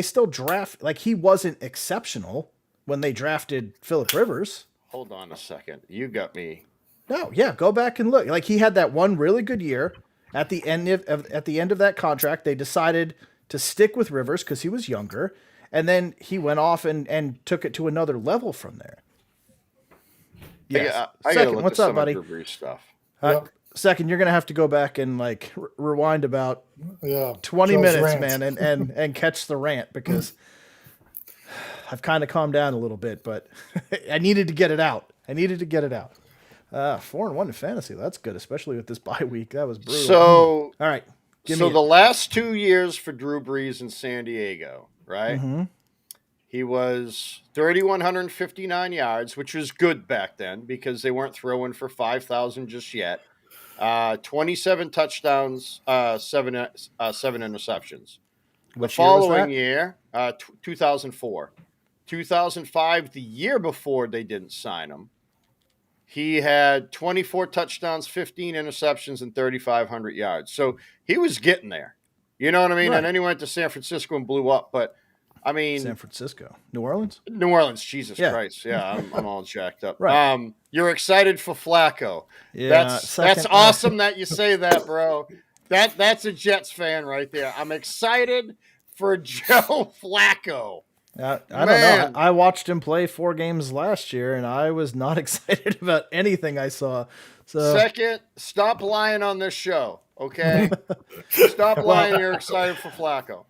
still draft like he wasn't exceptional when they drafted Phillip Rivers. Hold on a second. You got me. No, yeah, go back and look. Like he had that one really good year. At the end of that contract, they decided to stick with Rivers because he was younger, and then he went off and took it to another level from there. Yes. I gotta Second, look what's at up, some buddy? of Drew Brees stuff. Yep. Second, you're gonna have to go back and like rewind about yeah, 20 Joe's minutes, rant. man, and catch the rant because I've kind of calmed down a little bit, but I needed to get it out. 4-1 in fantasy. That's good, especially with this bye week. That was brutal. So, All right. Give so me the it. last 2 years for Drew Brees in San Diego, right? Mm-hmm. He was 3,159 yards, which was good back then because they weren't throwing for 5,000 just yet. 27 touchdowns, seven interceptions. The following year, 2004. 2005, the year before they didn't sign him, he had 24 touchdowns, 15 interceptions, and 3,500 yards. So he was getting there. You know what I mean? Right. And then he went to San Francisco and blew up. But, I mean, San Francisco. New Orleans? New Orleans, Jesus Yeah. Christ. Yeah, I'm all jacked up. Right. You're excited for Flacco. Yeah. That's awesome that you say that, bro. That's a Jets fan right there. I'm excited for Joe Flacco. I don't know. Man. I watched him play 4 games last year, and I was not excited about anything I saw. So Second, stop lying on this show, okay? Stop lying. You're excited for Flacco.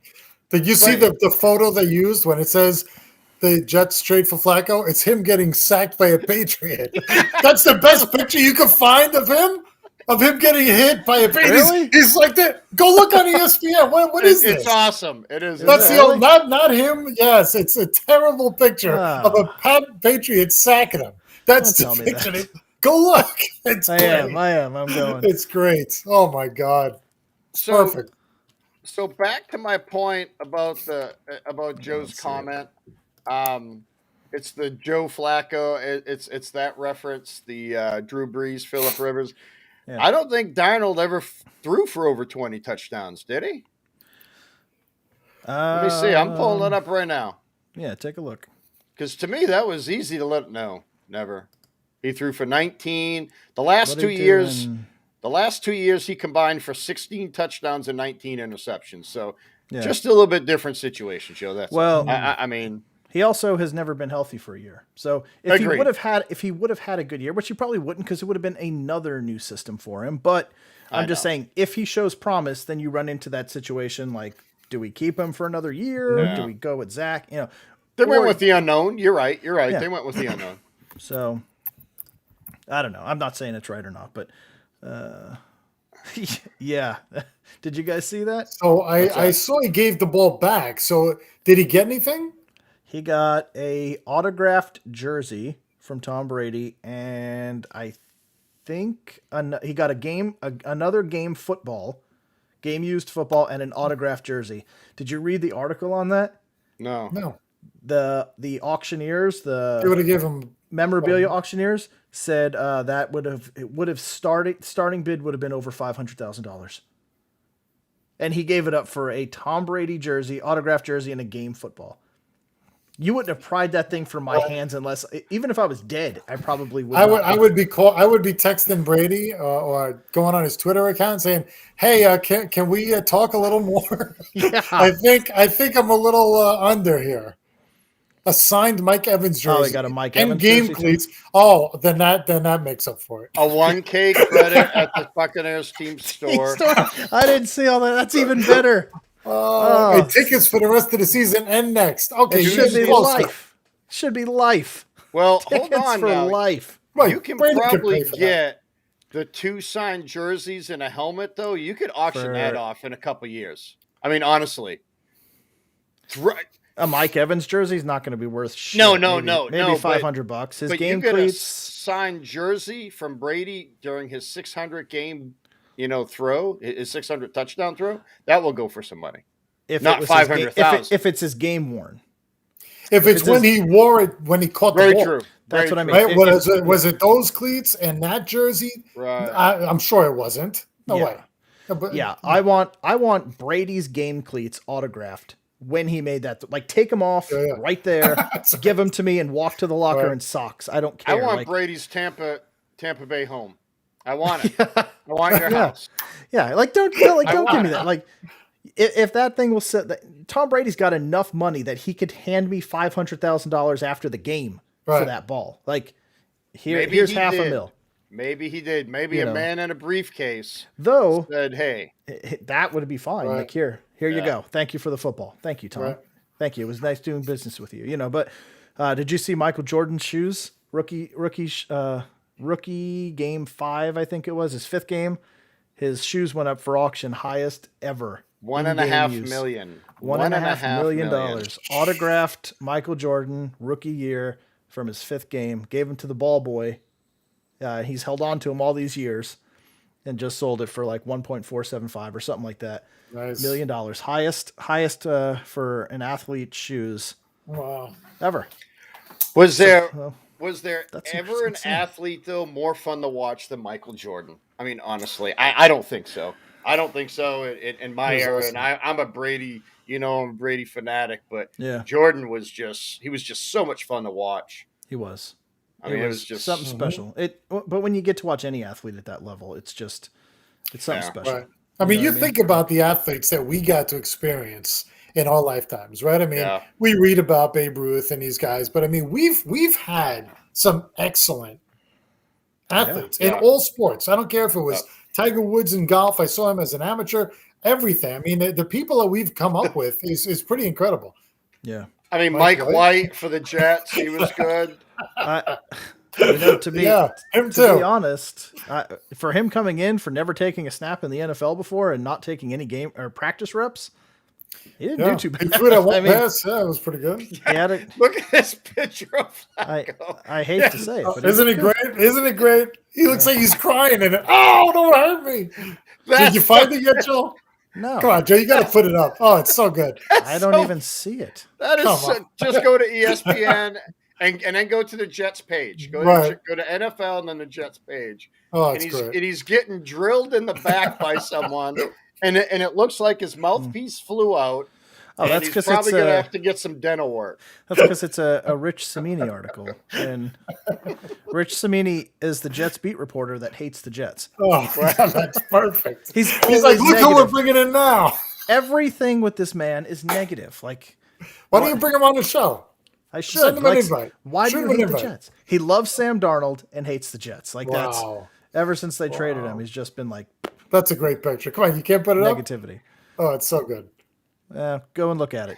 Did you see the photo they used when it says the Jets trade for Flacco? It's him getting sacked by a Patriot. That's the best picture you could find of him getting hit by a Patriot. Really? He's like that. Go look on ESPN. What is this? It's awesome. It is. That's the Really? old, not him. Yes, it's a terrible picture of a Patriot sacking him. That's Don't the tell me picture. that. Go look. It's I great. am. I'm going. It's great. Oh my God. So, Perfect. So back to my point about Joe's comment. It's the Joe Flacco. It's that reference. The Drew Brees, Phillip Rivers. Yeah. I don't think Darnold ever threw for over 20 touchdowns. Did he? Let me see. I'm pulling it up right now. Yeah, take a look. Because to me, that was easy to let. No, never. He threw for 19. The last What 2 he do years. in- The last 2 years, he combined for 16 touchdowns and 19 interceptions. So Yeah. just a little bit different situation, Joe. That's Well- I mean, He also has never been healthy for a year. So if Agreed. he would have had a good year, which he probably wouldn't because it would have been another new system for him. But I'm just saying, if he shows promise, then you run into that situation like, do we keep him for another year? Yeah. Do we go with Zach? You know, they went or- with the unknown. You're right. Yeah. They went with the unknown. So I don't know. I'm not saying it's right or not, but yeah. Did you guys see that? So I saw he gave the ball back. So did he get anything? He got a autographed jersey from Tom Brady, and I think he got another game used football, and an autographed jersey. Did you read the article on that? No. No. The auctioneers, They would have given him. memorabilia auctioneers said that starting bid would have been over $500,000, and he gave it up for a Tom Brady jersey, autographed jersey, and a game football. You wouldn't have pried that thing from my hands unless, even if I was dead, I probably would. I would be texting Brady or going on his Twitter account saying, "Hey, can we talk a little more? Yeah. I think I'm a little under here." A signed Mike Evans jersey. Oh, he got a Mike and Evans game jersey, too? cleats. Oh, then that makes up for it. A 1K credit at the Buccaneers team store. I didn't see all that. That's even better. Oh, and tickets for the rest of the season and next. Okay, It you should get be closer. life. Should be life. Well, hold Tickets on for now. life. Right, You can Brady could probably pay for that. get the 2 signed jerseys and a helmet, though. You could auction that For- off in a couple years. I mean, honestly. It's right. A Mike Evans jersey is not going to be worth shit. No, maybe but- $500. His But game you get a cleats. signed jersey from Brady during his 600 game, throw, his 600 touchdown throw. That will go for some money. If not it was his game- 500,000. If it's his game worn. If it's it's when his- he wore it when he caught the Very ball. true. That's Very what I true. mean. Right? Was it those cleats and that jersey? Right. I'm sure it wasn't. No Yeah. way. But, Yeah, I want Brady's game cleats autographed when he made that. Like, take them off Yeah. right there, give them to me, and walk to the locker Right. in socks. I don't I care. want like, Brady's Tampa Bay home. I want it. I want your Yeah. house. yeah, like don't I don't give want me it. that. Like, if that thing will sit, Tom Brady's got enough money that he could hand me $500,000 after the game for Right. that ball. Like, Maybe here's he half did. a mil. Maybe he did. Maybe You a know. man in a briefcase Though said, "Hey, that would be fine. Right. Like, here you Yeah. go. Thank you for the football. Thank you, Tom. Right. Thank you. It was nice doing business with you. But did you see Michael Jordan's shoes? Rookie game 5, I think it was his 5th game. His shoes went up for auction, highest ever. $1.5 in-game use. million. $1.5 million. Autographed Michael Jordan rookie year from his 5th game. Gave him to the ball boy. He's held on to him all these years, and just sold it for like 1.475 or something like that. Nice. $1 million. Highest for an athlete's shoes Wow. ever. Was there Well, that's ever an insane. athlete though more fun to watch than Michael Jordan? I mean, honestly, I don't think so. I don't think so in my He was era. awesome. And I'm a Brady, I'm a Brady fanatic, but Yeah, Jordan was just so much fun to watch. he was. I mean, it was just something special. But when you get to watch any athlete at that level, it's something Yeah. special. Right. I mean, know you what I mean? think about the athletes that we got to experience in our lifetimes, right? I mean, Yeah. we read about Babe Ruth and these guys, but I mean, we've had some excellent athletes in Yeah. all sports. I don't care if it was Yeah. Tiger Woods in golf. I saw him as an amateur. Everything. I mean, the people that we've come up with is pretty incredible. Yeah. I mean, Mike Mike White? White for the Jets, he was good. To be Yeah, him to be too. honest, for him coming in for never taking a snap in the NFL before and not taking any game or practice reps, he didn't Yeah. do too He bad. threw that one I mean, pass. Yeah, it was pretty good. he had it. Look at this picture of I Flacco. hate to say it, but Isn't it great? Isn't it great? He looks like he's crying in it. Oh, don't hurt me. Did you find it yet, Joe? No, Come on, Joe. You got to put it up. Oh, it's so good. I don't so- even see it. That is Come so, on. just go to ESPN and then go to the Jets page. Go Right. to NFL and then the Jets page. Oh, And it's he's great. getting drilled in the back by someone, and it looks like his mouthpiece flew out. Oh, and that's he's because probably it's gonna have to get some dental work. a Rich Samini article, and Rich Samini is the Jets beat reporter that hates the Jets. Oh, that's perfect. He's He's like, always look who we're negative. bringing in now. Everything with this man is negative. Like, Why don't you bring him on the show? I should. Send him an Like, invite. why Shoot do him you an hate the invite. Jets? He loves Sam Darnold and hates the Jets. Like, that's Wow. ever since they traded him, he's just been like That's a great picture. Come on, you can't put it up? negativity. Oh, it's so good. Go and look at it.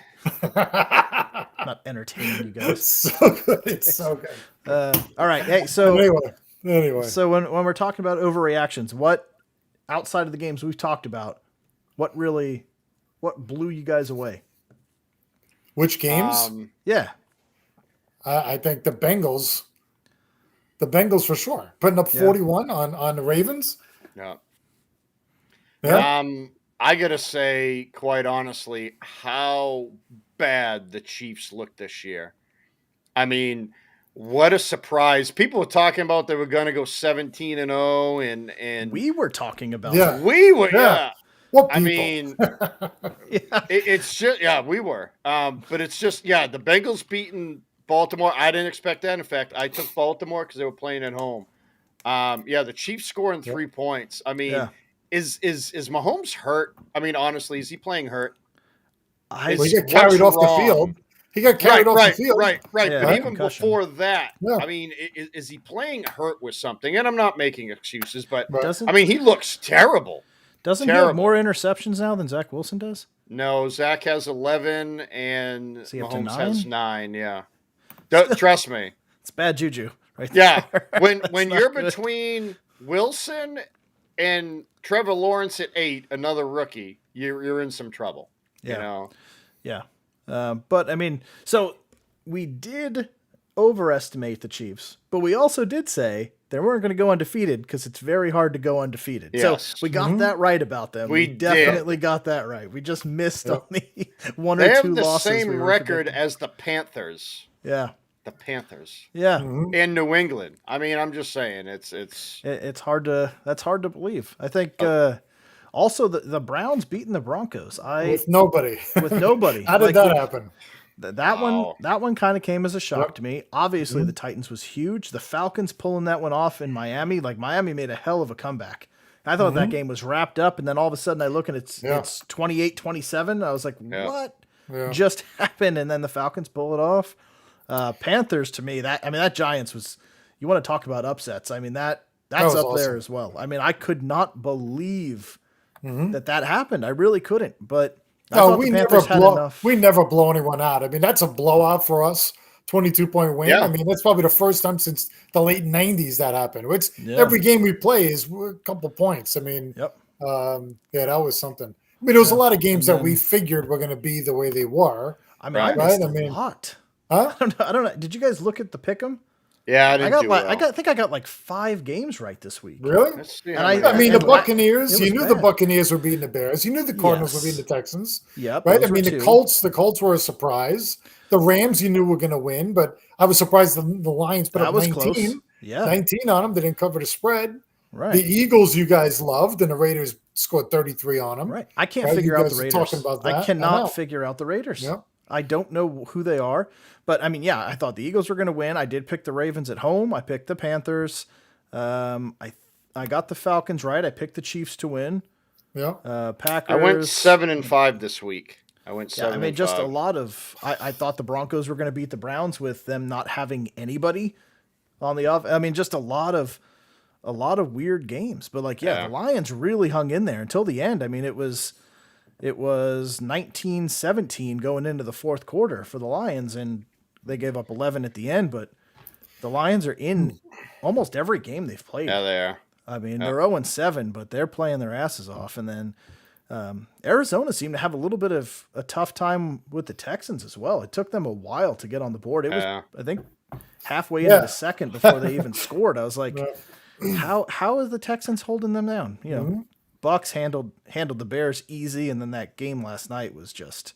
I'm not entertaining you guys. It's so good. It's so good. All right. Hey, so Anyway. when we're talking about overreactions, what outside of the games we've talked about, what blew you guys away? Which games? Yeah. I think the Bengals. The Bengals for sure. Putting up 41 on the Ravens. Yeah. Yeah. I gotta say, quite honestly, how bad the Chiefs looked this year. I mean, what a surprise! People were talking about they were going to go 17-0, and We were talking about Yeah. that. we were, Yeah. yeah. What I people? mean, Yeah. it's just we were. But it's just the Bengals beating Baltimore. I didn't expect that. In fact, I took Baltimore because they were playing at home. The Chiefs scoring 3 points. I mean, Yeah. is Mahomes hurt? I mean, honestly, is he playing hurt? I Well, he got What's carried off the wrong? field. He got carried off the field. Right. Yeah, But even concussion. before that, Yeah. I mean, is he playing hurt with something? And I'm not making excuses, but Right. doesn't I mean, he looks terrible. he have terrible. more interceptions now than Zach Wilson does? No, Zach has 11 and Is he up to Mahomes 9? has 9. Yeah, trust me. It's bad juju, right? Yeah, there. when That's when not you're good. between Wilson and Trevor Lawrence at 8, another rookie, you're in some trouble. Yeah. You know, Yeah. But I mean, so we did overestimate the Chiefs, but we also did say they weren't going to go undefeated because it's very hard to go undefeated. Yes. So we got that right about them. We definitely got that right. We just missed on the one they or have two the losses. same we were record predicting. as the Panthers. Yeah. The Panthers Yeah. in New England. I mean, I'm just saying it's It's hard to, that's hard to believe. I think, also the Browns beating the Broncos. With nobody. With nobody. How did that happen? That Wow. one kind of came as a shock Yep. to me. Obviously, the Titans was huge. The Falcons pulling that one off in Miami, like Miami made a hell of a comeback. I thought that game was wrapped up, and then all of a sudden I look and it's 28-27. I was like, what Yeah. just happened? And then the Falcons pull it off. Panthers to me, that Giants was. You want to talk about upsets? I mean that's was up awesome. there as well. I mean I could not believe that happened. I really couldn't. But I No, thought the Panthers had enough. we never blow anyone out. I mean, that's a blowout for us. 22-point win. Yeah. I mean, that's probably the first time since the late 90s that happened. It's Yeah. every game we play is a couple points. I mean, Yep. that was something. I mean, there was a lot of games And that we figured were going to be the way they were. I mean, Right. I missed Right, a I mean- lot. Huh? I don't know. Did you guys look at the pick'em? I I didn't got do like well. I think I got like 5 games right this week. Really? Let's see And how I- many- I mean, the and Buccaneers. it You was knew the bad. Buccaneers were beating the Bears. You knew the Cardinals Yes. were beating the Texans. Yep. Right. those I mean, were the two. Colts were a surprise. The Rams, you knew were going to win, but I was surprised the Lions put That up was 19. close. Yeah. 19 on them. They didn't cover the spread. Right. The Eagles, you guys loved, and the Raiders scored 33 on them. Right. I can't Right, figure you out the guys are Raiders. talking about that. I I cannot know. figure out the Raiders. Yep. I don't know who they are. But I mean, yeah, I thought the Eagles were going to win. I did pick the Ravens at home. I picked the Panthers. I got the Falcons right. I picked the Chiefs to win. Yeah. Packers. I went 7-5 this week. I went Yeah, 7. I mean, just a lot of. I thought the Broncos were going to beat the Browns with them not having anybody on the off. I mean, just a lot of weird games. But like, Yeah. the Lions really hung in there until the end. I mean, it was 19-17 going into the fourth quarter for the Lions, and they gave up 11 at the end. But the Lions are in almost every game they've played. Yeah, they are. I mean, they're 0-7, but they're playing their asses off. And then Arizona seemed to have a little bit of a tough time with the Texans as well. It took them a while to get on the board. It was, Yeah. I think, halfway into Yeah. the second before they even scored. I was like, how is the Texans holding them down? You know, Bucks handled the Bears easy, and then that game last night was just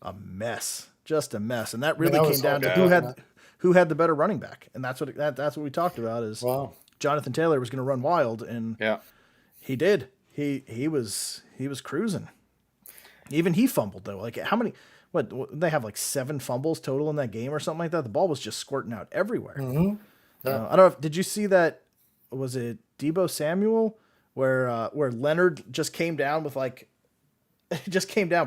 a mess, and that really that came was down to hard. who had the better running back, and that's what we talked about is. Wow. Jonathan Taylor was going to run wild, and Yeah. he did. He was cruising. Even he fumbled though. Like how many? What they have like 7 fumbles total in that game or something like that. The ball was just squirting out everywhere. Yeah. I don't know. Did you see that? Was it Debo Samuel where Leonard just came down with like,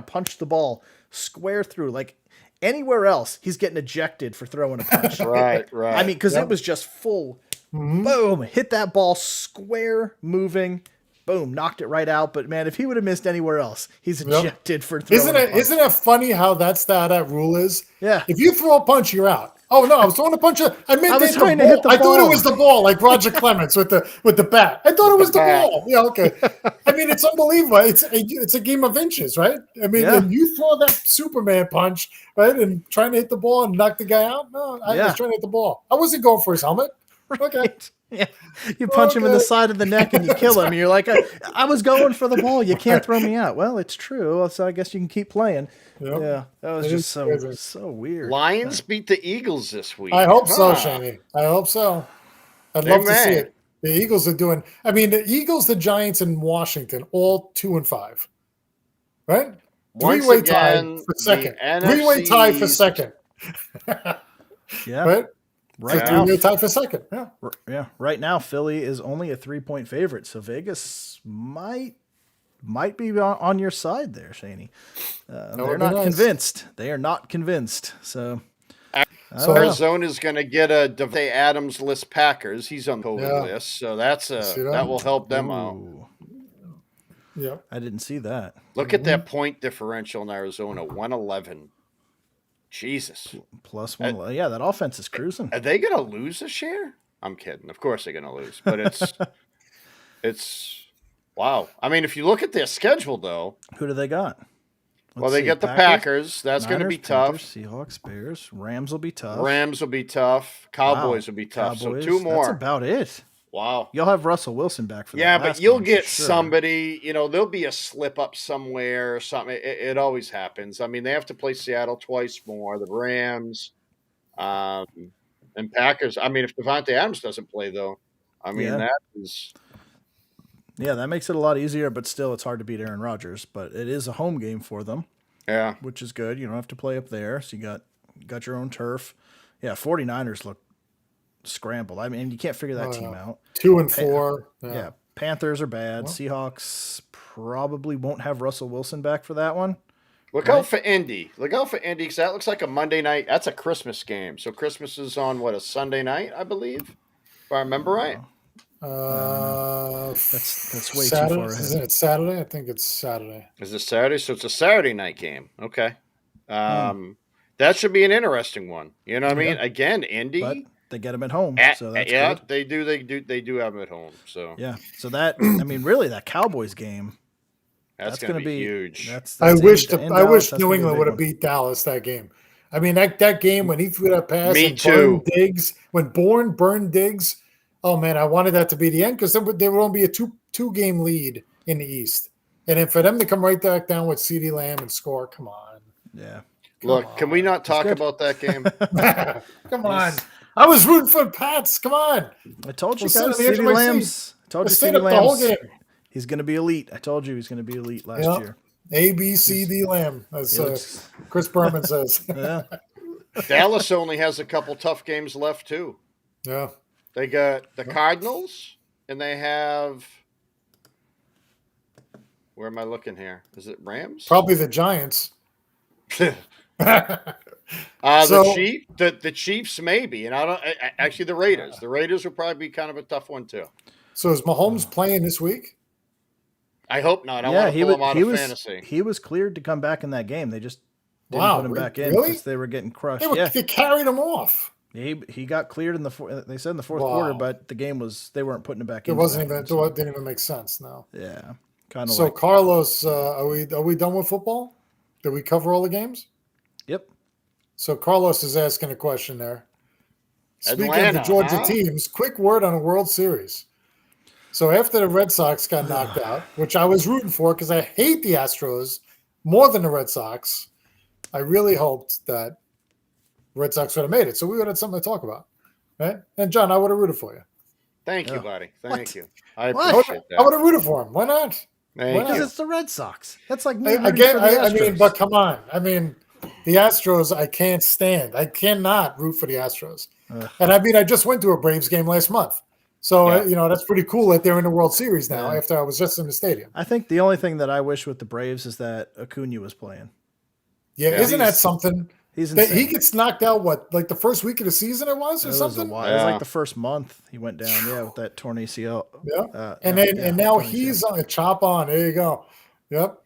punched the ball square through like. Anywhere else, he's getting ejected for throwing a punch. Right. I mean, because it was just full, boom, hit that ball square, moving, boom, knocked it right out. But man, if he would have missed anywhere else, he's ejected for throwing. Isn't it funny how that rule is? Yeah. If you throw a punch, you're out. Oh no, I was throwing a punch. I meant I was hit the trying to ball. hit the I thought ball. it was the ball, like Roger Clemens with the bat. I thought it was the bat. ball. Yeah, okay. I mean, it's unbelievable. It's a game of inches, right? I mean, Yeah. and you throw that Superman punch, right, and trying to hit the ball and knock the guy out. No, I Yeah. was trying to hit the ball. I wasn't going for his helmet. Okay. Yeah, you punch him in the Okay. side of the neck and you kill him. You're like, I was going for the ball. You can't throw me out. Well, it's true. So I guess you can keep playing. Yep. Yeah, that was It just is crazy. so weird. Lions beat the Eagles this week. I hope so, Huh. Shaney. I hope so. I'd They love to see may. it. The Eagles are doing. I mean, the Eagles, the Giants, and Washington, all 2-5. right? Once Three-way tie again, for the second. Three-way tie for NFC's second. Yeah. Right? Right So now, three-way tie for second. Yeah. yeah. Right now, Philly is only a 3-point favorite, so Vegas might be on your side there, Shaney. They're would be not nice. convinced. They are not convinced. So, I don't know. Arizona's going to get a Devontae Adams list Packers. He's on the COVID Yeah. list, so that's See that? that will help them out. Ooh, Yeah. I didn't see that. Look at that point differential in Arizona, 111. Jesus. Plus one. Yeah, that offense is cruising. Are they going to lose this year? I'm kidding. Of course they're going to lose, but it's wow. I mean, if you look at their schedule, though, Who do they got? well, Let's they see. get the Packers. That's going to Niners, be tough. Panthers, Seahawks, Bears, Rams will be tough. Rams will be tough. Cowboys Wow. will be tough. Cowboys, So two more. That's about it. Wow. You'll have Russell Wilson back for that. Yeah, but last you'll game for get sure. somebody, there'll be a slip up somewhere or something. It always happens. I mean, they have to play Seattle twice more, the Rams, and Packers. I mean, if Devontae Adams doesn't play, though, I mean, Yeah. that is. Yeah, that makes it a lot easier, but still, it's hard to beat Aaron Rodgers. But it is a home game for them, Yeah. which is good. You don't have to play up there, so you got your own turf. Yeah, 49ers look scrambled. I mean, you can't figure that team out. 2-4. Yeah. Panthers are bad. Well. Seahawks probably won't have Russell Wilson back for that one. Look Right. out for Indy. Look out for Indy because that looks like a Monday night. That's a Christmas game. So Christmas is on, a Sunday night, I believe, if I remember right. That's way Saturday. too far ahead. Isn't it Saturday? I think it's Saturday. Is it Saturday? So it's a Saturday night game. Okay. That should be an interesting one. You know what I mean? Yeah. Again, Indy. But they get him at home, so that's yeah, good. they do have them at home. So Yeah. So that I mean, really, that Cowboys game. that's going to be huge. I that's wish in I Dallas, wish that's New gonna be a England big would have one. beat Dallas that game. I mean that game when he threw that pass Me and too. burned Diggs, when Bourne burned Diggs. Oh man, I wanted that to be the end because there would only be a two game lead in the East, and then for them to come right back down with CeeDee Lamb and score, come on, Yeah. Look, can we not talk good. about that game? come on. I was rooting for Pats. Come on, I told you We'll sit on guys, the edge of CeeDee my Lamb's. I told I you, stayed CeeDee up the whole Lamb's. game. He's going to be elite. I told you he's going to be elite last Yep. year. A B C D Lamb, as He looks- Chris Berman says. yeah. Dallas only has a couple tough games left too. Yeah. They got the Cardinals, and they have. Where am I looking here? Is it Rams? Probably the Giants. The So- Chiefs maybe, and actually the Raiders. The Raiders will probably be kind of a tough one too. So is Mahomes playing this week? I hope not. I Yeah, want to pull him out of fantasy. he was cleared to come back in that game. They just didn't Wow, put him back in really? because they were getting crushed. They carried him off. He got cleared in the they said in the fourth Wow. quarter, but the game was they weren't putting him back It in. wasn't even. It didn't even make sense. No. Yeah, kind of So like Carlos, are we done with football? Did we cover all the games? yep. So Carlos is asking a question there. Speaking of Atlanta, the Georgia huh? teams, quick word on a World Series. So after the Red Sox got knocked out, which I was rooting for because I hate the Astros more than the Red Sox, I really hoped that Red Sox would have made it. So we would have something to talk about. Right? And John, I would have rooted for you. Thank you, Yeah. buddy. What? Thank you. I What? appreciate I would that. have rooted for him. Why not? Thank Because you. it's the Red Sox. That's like me rooting Again, for the I mean, Astros. but come on. I mean, the Astros, I can't stand. I cannot root for the Astros. Ugh. And I mean, I just went to a Braves game last month. So, Yeah. That's pretty cool that they're in the World Series now Yeah. after I was just in the stadium. I think the only thing that I wish with the Braves is that Acuna was playing. Yeah, Yeah, isn't that he's- something? He's That insane. he gets knocked out, like the first week of the season it was or It was something? It was Yeah. like the first month he went down. Yeah, with that torn ACL. Yeah. And now torn he's ACL. on a chop on. There you go. Yep.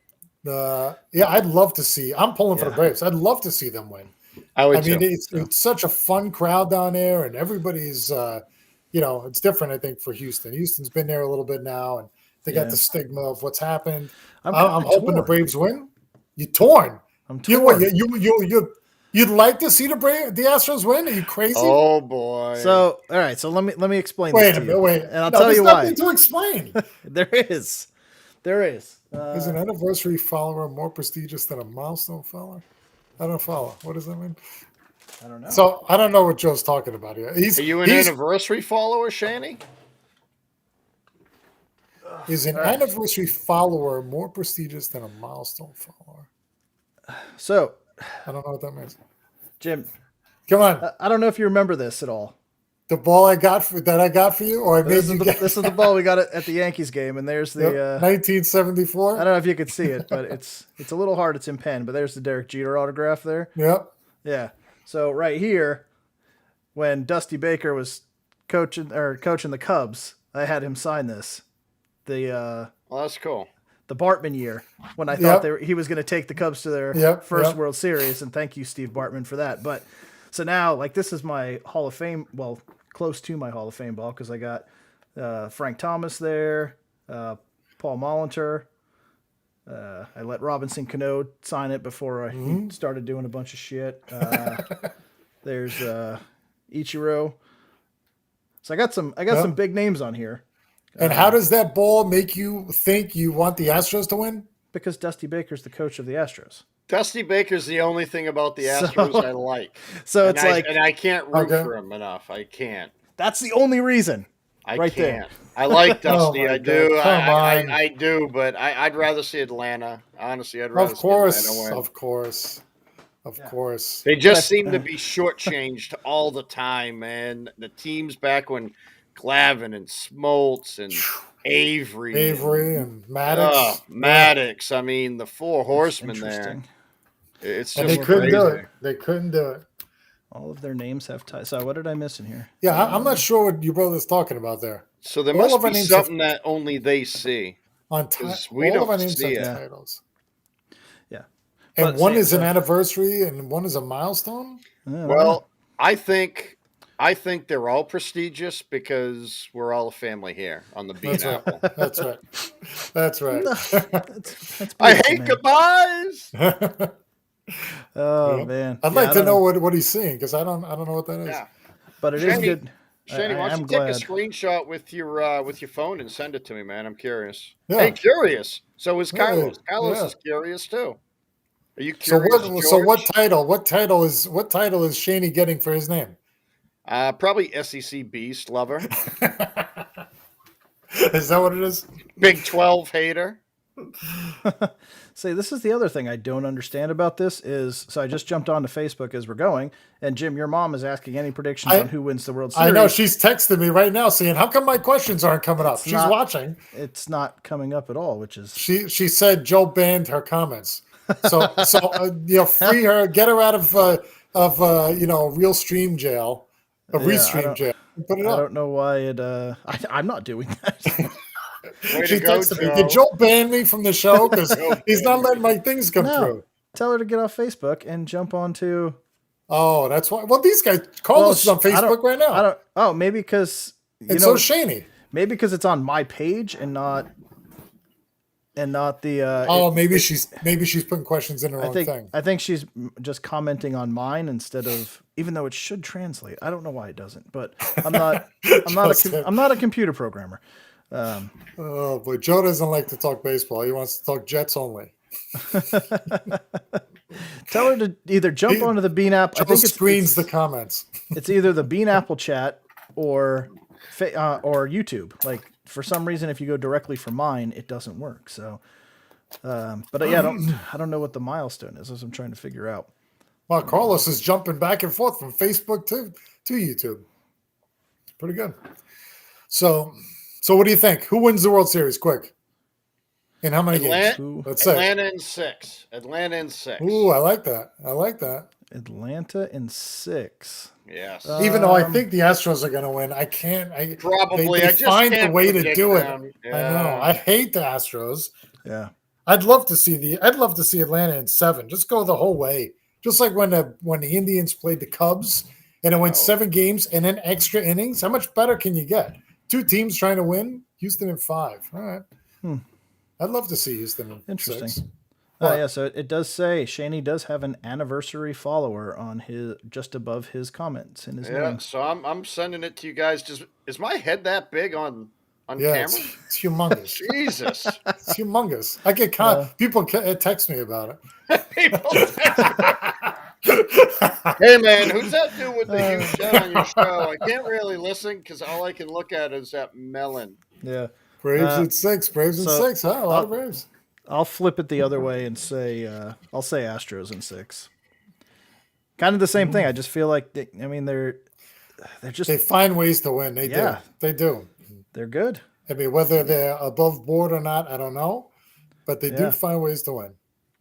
I'd love to see. I'm pulling for the Yeah. Braves. I'd love to see them win. I would I mean, too. it's such a fun crowd down there, and everybody's, it's different. I think for Houston. Houston's been there a little bit now, and they got Yeah. the stigma of what's happened. I'm I'm hoping the torn. Braves win. You torn? I'm You torn. what? You'd like to see the Astros win? Are you crazy? Oh boy. So all right, so let me explain wait this a to minute. you, Wait, and I'll No, tell there's you why. nothing to explain. There is. Is an anniversary follower more prestigious than a milestone follower? I don't follow. What does that mean? I don't know. So I don't know what Joe's talking about here. are you an anniversary follower, Shanny? Is an All right. anniversary follower more prestigious than a milestone follower? So, I don't know what that means. Jim, Come on, I don't know if you remember this at all. the ball I got for you, or I made This you is, get this is the ball we got at the Yankees game, and there's the. Yep, 1974. I don't know if you could see it, but it's a little hard. It's in pen, but there's the Derek Jeter autograph there. Yep. Yeah. So right here, when Dusty Baker was coaching the Cubs, I had him sign this. The Well, that's cool. the Bartman year when I thought Yep. he was going to take the Cubs to their Yep, first yep. World Series, and thank you, Steve Bartman, for that. But so now, like, this is my Hall of Fame, well, close to my Hall of Fame ball, because I got Frank Thomas there, Paul Molitor. I let Robinson Cano sign it before he started doing a bunch of shit. There's Ichiro. So I got some big names on here. And how does that ball make you think you want the Astros to win? Because Dusty Baker's the coach of the Astros. Dusty Baker's the only thing about the So- Astros I like. So And it's I, like, and I can't root Okay. for him enough. I can't. that's the only reason. I Right there. can't. I like Dusty. my I do. God. Come on. I do, but I'd rather see Atlanta. Honestly, I'd rather Of course, see Atlanta win. of course. They just seem to be shortchanged all the time, man. The teams back when Glavine and Smoltz and Avery and Maddox. Maddox. I mean, the four horsemen there. Interesting. It's And just they couldn't crazy. do it. They couldn't do it. All of their names have ties. So what did I miss in here? Yeah, I'm not sure what your brother's talking about there. So there All must of our be names something that only they see. On 'Cause time, we all don't of our names see have it. titles. Yeah. And But one same is an stuff. anniversary and one is a milestone. Well, I think they're all prestigious because we're all a family here on the Bean That's right. Apple. That's right. That's right. that's I beautiful, hate man. goodbyes. Oh Yeah. man. I'd Yeah, like I to don't know what he's seeing because I don't know what that is. Yeah, But it is Shani- good. Shani, I why am don't you take glad. a screenshot with your phone and send it to me, man? I'm curious. Yeah. Hey, curious. So is Yeah, Carlos. Carlos yeah. is curious too. Are you So curious? what? So what George? title? What title is Shaney getting for his name? Probably SEC Beast lover, Is that what it is? Big 12 hater. See, this is the other thing I don't understand about this is so I just jumped onto Facebook as we're going, and Jim, your mom is asking any predictions on who wins the World Series. I know she's texting me right now saying, "How come my questions aren't coming up?" It's She's not- watching. It's not coming up at all, which is She said Joe banned her comments. So free her, get her out of real stream jail, restream don't- jail, and put it I up. don't know why it. I'm not doing that. Way She to go, texted me, Joe. "Did Joe ban me from the show because he's not letting my things come No. through?" Tell her to get off Facebook and jump onto. Oh, that's why. Well, these guys, Carlos is on I don't- Facebook right now, I don't. Oh, maybe because and so is Shaney. maybe because it's on my page and not the. Oh, maybe she's putting questions in the wrong thing. I think she's just commenting on mine instead of, even though it should translate. I don't know why it doesn't, but I'm not. I'm not a computer programmer. Oh boy, Joe doesn't like to talk baseball. He wants to talk Jets only. Tell her to either jump onto the Bean app. I Joe think screens the comments. it's either the Bean Apple chat or YouTube. Like for some reason, if you go directly from mine, it doesn't work. So, but yeah, I don't know what the milestone is. As I'm trying to figure out. Well, Carlos is jumping back and forth from Facebook to YouTube. Pretty good. So what do you think? Who wins the World Series? Quick. In how many games? Who? Let's say. Atlanta in 6. Atlanta in 6. Ooh, I like that. I like that. Atlanta in 6. Yes. Even though I think the Astros are going to win, I can't. Probably. They I just find a can't way to predict do it. them. I know. I hate the Astros. Yeah. I'd love to see Atlanta in 7. Just go the whole way. Just like when the Indians played the Cubs and it went 7 games and then extra innings. How much better can you get? 2 teams trying to win. Houston in 5. All right. I'd love to see Houston in Interesting. 6. Oh yeah, so it does say Shaney does have an anniversary follower on his just above his comments in his Yeah, name. so I'm sending it to you guys. Just is my head that big on Yeah, camera? it's humongous. Jesus. It's humongous. I get people text me about it. Hey man, who's that dude with the huge head on your show? I can't really listen because all I can look at is that melon. Yeah. Braves at 6. Braves at so 6. Huh? A lot of Braves. I'll flip it the other way and say I'll say Astros in 6. Kind of the same thing. I just feel like they're just They find ways to win. They Yeah. do. They do. they're good. I mean, whether they're above board or not, I don't know, but they Yeah. do find ways to win.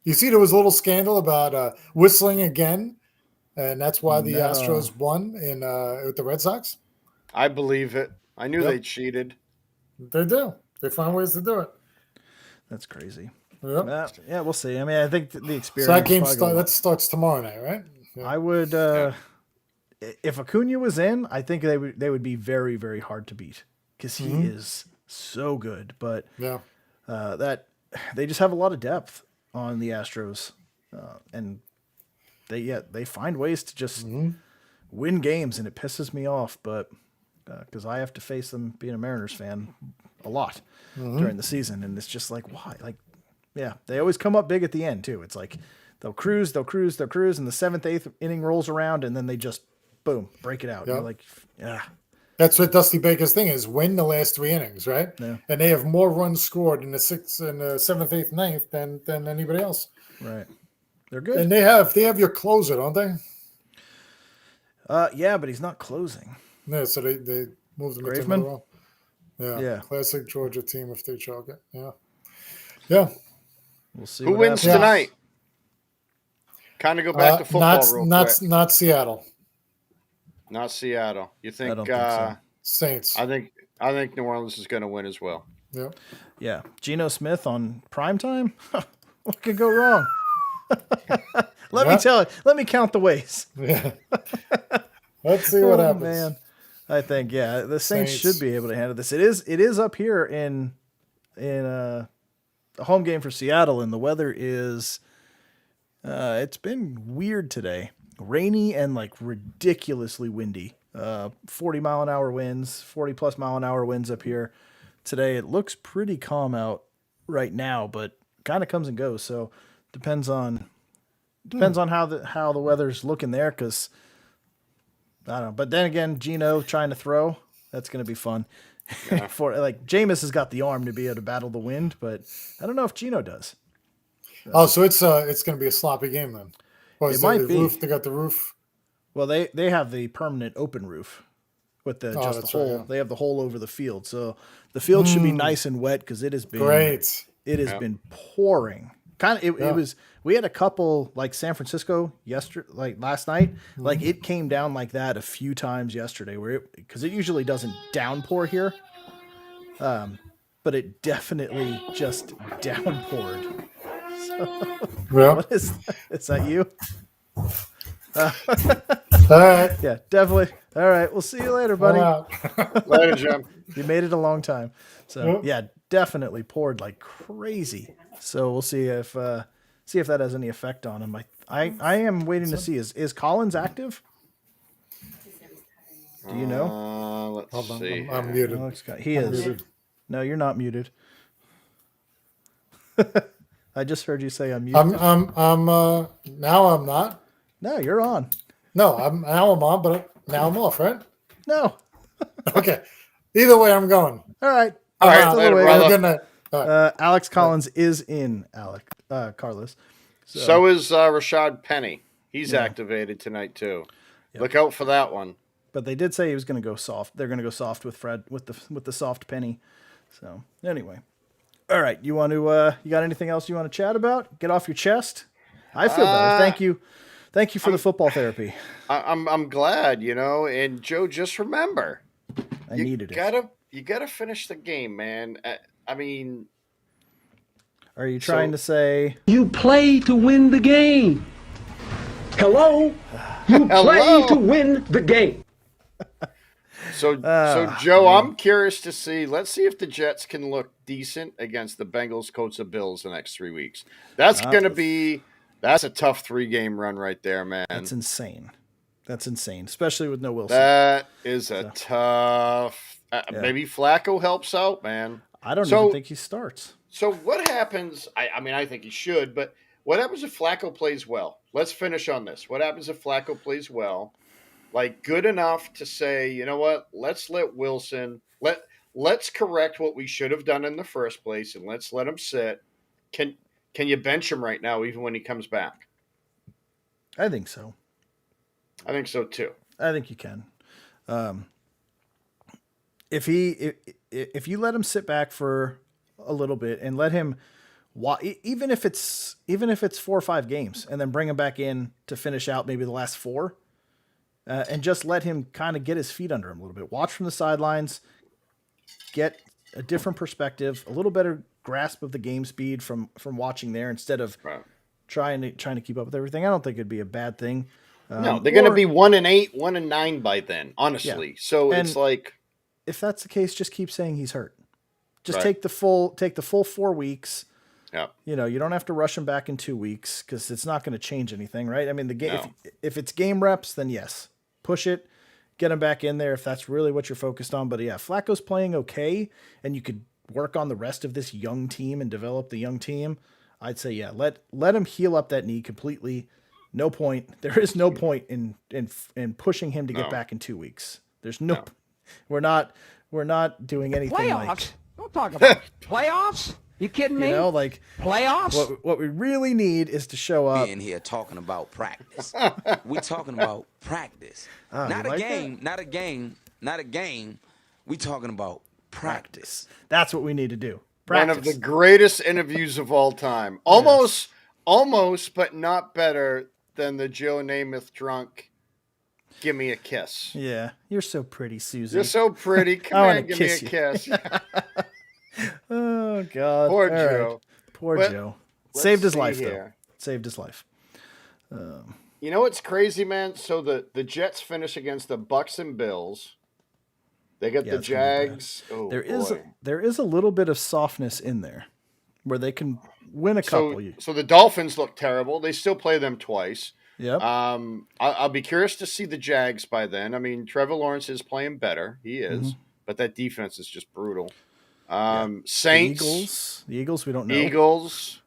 You see, there was a little scandal about whistling again, and that's why the No. Astros won in with the Red Sox. I believe it. I knew Yep. they cheated. They do. They find ways to do it. That's crazy. Yep. Yeah, we'll see. I mean, I think the experience. So that game probably go- that starts tomorrow night, right? Yeah. I would if Acuna was in, I think they would be very, very hard to beat because he is so good. But Yeah. that they just have a lot of depth on the Astros, and they find ways to just win games, and it pisses me off. But because I have to face them, being a Mariners fan, a lot during the season, and it's just like why, like, yeah, they always come up big at the end too. It's like they'll cruise, and the 7th, 8th inning rolls around, and then they just boom break it out. Yeah. You're like, yeah. That's what Dusty Baker's thing is: win the last 3 innings, right? Yeah. And they have more runs scored in the 6th and the 7th, 8th, 9th than anybody else. Right. They're good. And they have your closer, don't they? Yeah, but he's not closing. Yeah, so they moved him into Graveman? another role. Yeah. Yeah. Classic Georgia team if they chalk it. Yeah. Yeah. We'll see. Who what wins happens. tonight? Kind of go back to football real quick. Not Seattle. Not Seattle. You think? don't think so. Saints. I think New Orleans is going to win as well. Yeah. Yeah, Geno Smith on primetime. What could go wrong? Let me count the ways. Yeah. Let's see what happens. Man, I think the Saints Saints. should be able to handle this. It is up here in a home game for Seattle, and the weather is it's been weird today, rainy and like ridiculously windy. 40-mile-an-hour winds, 40+ mile-an-hour winds up here today. It looks pretty calm out right now, but kind of comes and goes. So depends on how the weather's looking there, because I don't know. But then again, Geno trying to throw, that's going to be fun. For like Jameis has got the arm to be able to battle the wind, but I don't know if Geno does. Oh, so it's going to be a sloppy game then. Well, It might be. Roof, they got the roof. Well, they have the permanent open roof with the just the that's right, hole. yeah. They have the hole over the field, so the field should be nice and wet because it has been Great. It has been pouring. It was. We had a couple like San Francisco last night. Like it came down like that a few times yesterday, because it usually doesn't downpour here, but it definitely just downpoured. Yeah. What is that? Is that you? All right. Yeah, definitely. All right, we'll see you later, buddy. Later, Jim. You made it a long time. So Yep. yeah, definitely poured like crazy. So we'll see if that has any effect on him. I am waiting to see is Collins active? Do you know? Let's Hold on, see. I'm muted. Alex he is. muted. No, you're not muted. I just heard you say I'm muted. I'm now I'm not. No, you're on. No, I'm on, but now I'm off, right? No. Okay. Either way, I'm going. All right. All right, Still later, awake. brother. Have a good night. All right. Alex Collins is in. Carlos. So is Rashad Penny. He's activated tonight too. Look out for that one. But they did say he was going to go soft. They're going to go soft with Fred with the soft penny. So anyway, all right. You want to? You got anything else you want to chat about? Get off your chest. I feel better. Thank you for the football therapy. I'm glad, And Joe, just remember, I needed it. You gotta finish the game, man. I mean, Are you trying to say? You play to win the game. Hello? You Hello? play to win the game. so Joe, I'm curious to see. Let's see if the Jets can look decent against the Bengals, Colts, and Bills the next 3 weeks. That's a tough 3-game run right there, man. That's insane. That's insane, especially with no Wilson. That is a tough. Maybe Flacco helps out, man. I don't even think he starts. So what happens? I think he should, but what happens if Flacco plays well? Let's finish on this. What happens if Flacco plays well, like good enough to say, you know what? Let's let Wilson let's correct what we should have done in the first place, and let's let him sit. Can you bench him right now, even when he comes back? I think so. I think so too. I think you can. If you let him sit back for a little bit and let him, even if it's 4 or 5 games, and then bring him back in to finish out maybe the last 4, and just let him kind of get his feet under him a little bit. Watch from the sidelines, get a different perspective, a little better grasp of the game speed from watching there instead of Right. trying to keep up with everything. I don't think it'd be a bad thing. No, they're going to be 1-8, 1-9 by then, honestly. Yeah. So And it's like, if that's the case, just keep saying he's hurt. Just Right. take the full 4 weeks. yeah, You know, you don't have to rush him back in 2 weeks because it's not going to change anything, right? I mean, the game. No. If it's game reps, then yes, push it, get him back in there if that's really what you're focused on. But yeah, Flacco's playing okay, and you could work on the rest of this young team and develop the young team. I'd say yeah, let him heal up that knee completely. No point. There is no point in pushing him to get No. back in 2 weeks. There's no. We're not doing anything Playoffs? Don't talk about playoffs. You kidding like me? like Playoffs? what we really need is to show up. In here talking about practice. We talking about practice. Not you a like game, not a game, not a game. We talking about practice. That's what we need to do. one Practice. of the greatest interviews of all time. Almost, but not better than the Joe Namath drunk. Give me a kiss. Yeah, you're so pretty, Susie. You're so pretty. I Come wanna on, give me a kiss you. kiss. Oh God, Poor All right. Joe. Poor But Joe. let's Saved his see life here. though. Saved his life. You know what's crazy, man? So the Jets finish against the Bucks and Bills. They got Yeah, the it's gonna be bad. Jags. Oh, There is a little bit of softness in there, where they can win a couple. So the Dolphins look terrible. They still play them twice. Yep. I'll be curious to see the Jags by then. I mean, Trevor Lawrence is playing better. He is, but that defense is just brutal. Saints, The Eagles. We don't know. Eagles.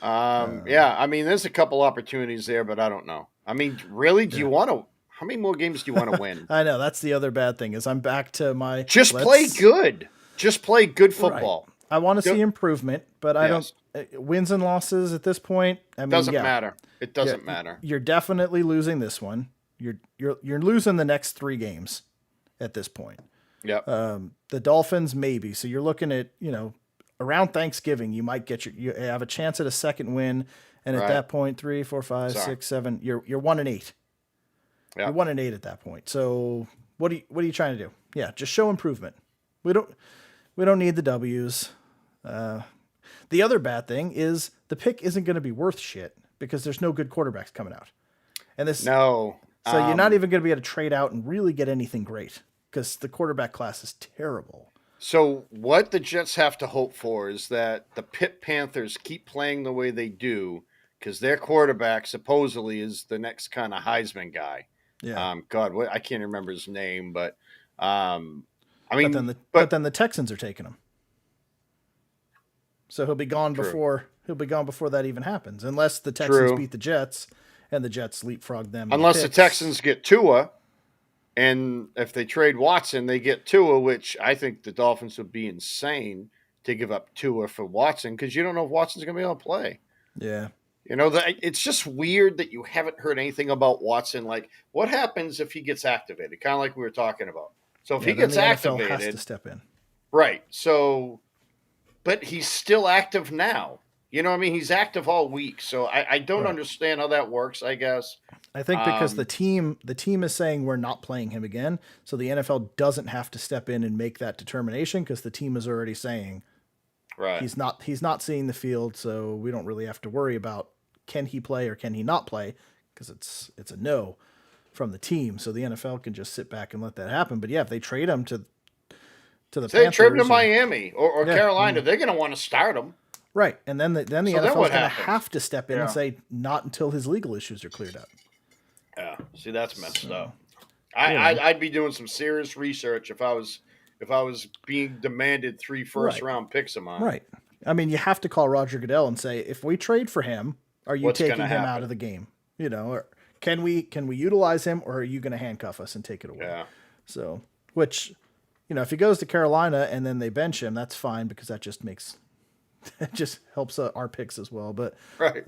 Yeah, I mean, there's a couple opportunities there, but I don't know. I mean, really, do you want to? How many more games do you want to win? I know that's the other bad thing is I'm back to my Just play good. Just play good football. I want to Don't- see improvement, but I Yes. don't. Wins and losses at this point. I mean, Doesn't yeah, matter. It doesn't matter. You're definitely losing this one. You're losing the next 3 games at this point. Yep. The Dolphins maybe. So you're looking at around Thanksgiving you might get you have a chance at a second win, and at Right. that point 3, 4, 5, Sorry. 6, 7. You're 1-8. Yeah. You're 1-8 at that point. So what are you trying to do? Yeah, just show improvement. We don't need the W's. The other bad thing is the pick isn't going to be worth shit because there's no good quarterbacks coming out. And this No. so you're not even going to be able to trade out and really get anything great because the quarterback class is terrible. So what the Jets have to hope for is that the Pitt Panthers keep playing the way they do because their quarterback supposedly is the next kind of Heisman guy. Yeah. I can't remember his name, but I mean, but then the Texans are taking him. So he'll be gone True. before that even happens, unless the Texans True. beat the Jets and the Jets leapfrog them. in unless the picks. Texans get Tua, and if they trade Watson, they get Tua, which I think the Dolphins would be insane to give up Tua for Watson because you don't know if Watson's going to be able to play. Yeah. It's just weird that you haven't heard anything about Watson. Like, what happens if he gets activated? Kind of like we were talking about. So if Yeah, he then gets the NFL has activated, to step in. right? So, but he's still active now. You know what I mean? He's active all week. So I don't Right. understand how that works, I guess. I think because Um, the team is saying we're not playing him again, so the NFL doesn't have to step in and make that determination because the team is already saying Right. he's not seeing the field, so we don't really have to worry about can he play or can he not play because it's a no from the team. So the NFL can just sit back and let that happen. But yeah, if they trade him to the Say Panthers, trade him to or- Miami or Yeah, Carolina, they're going to want to start him. right? And then the So then NFL is what going to happens? have to step in and Yeah. say not until his legal issues are cleared up. Yeah. See, that's messed up. yeah. I'd be doing some serious research if I was being demanded 3 first Right. round picks of mine. Right. I mean, you have to call Roger Goodell and say, if we trade for him, are you What's taking gonna him out happen? of the game? Or can we utilize him, or are you going to handcuff us and take it away? Yeah. So, which if he goes to Carolina and then they bench him, that's fine because that just it just helps our picks as well. But Right.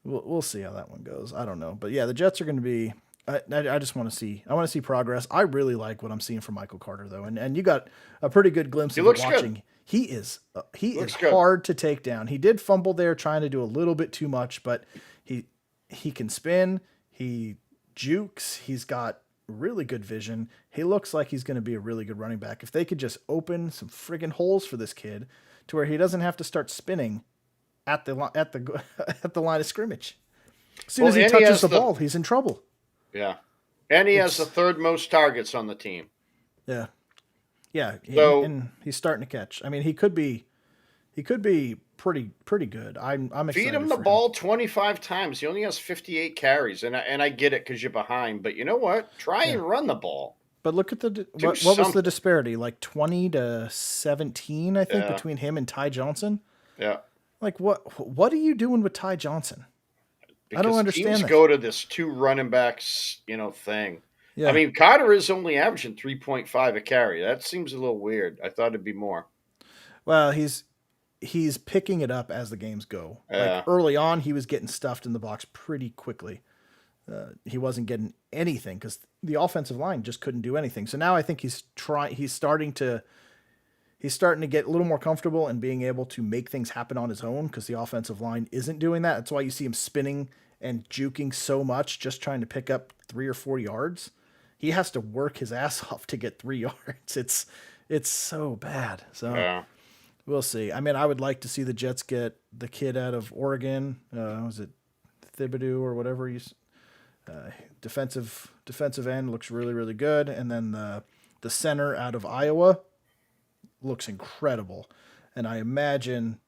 we'll see how that one goes. I don't know, but yeah, the Jets are going to be. I just want to see. I want to see progress. I really like what I'm seeing from Michael Carter though, and you got a pretty good glimpse He of looks it good. watching. He is Looks good. hard to take down. He did fumble there, trying to do a little bit too much, but he can spin. He jukes. He's got really good vision. He looks like he's going to be a really good running back. If they could just open some friggin' holes for this kid, to where he doesn't have to start spinning at the at the line of scrimmage. As soon as he and he touches has the the- ball, he's in trouble. Yeah. And he has the third most targets on the team. Yeah, yeah. So- and he's starting to catch. I mean, he could be pretty good. I'm excited. Feed him the for ball 25 times. He only has 58 carries, and I get it because you're behind. But you know what? Try and run the ball. But look at Do what was the something. disparity? Like 20-17, I think, Yeah. between him and Ty Johnson. Yeah. Like what are you doing with Ty Johnson? I don't Because understand teams that. go to this two running backs, thing. Yeah. I mean, Carter is only averaging 3.5 a carry. That seems a little weird. I thought it'd be more. Well, he's picking it up as the games go. Yeah. Like early on, he was getting stuffed in the box pretty quickly. He wasn't getting anything because the offensive line just couldn't do anything. So now I think he's starting to get a little more comfortable and being able to make things happen on his own because the offensive line isn't doing that. That's why you see him spinning and juking so much, just trying to pick up 3 or 4 yards. He has to work his ass off to get 3 yards. It's so bad. So Yeah. we'll see. I mean, I would like to see the Jets get the kid out of Oregon. Was it Thibodeau or whatever he's defensive end looks really, really good. And then the center out of Iowa looks incredible. And I imagine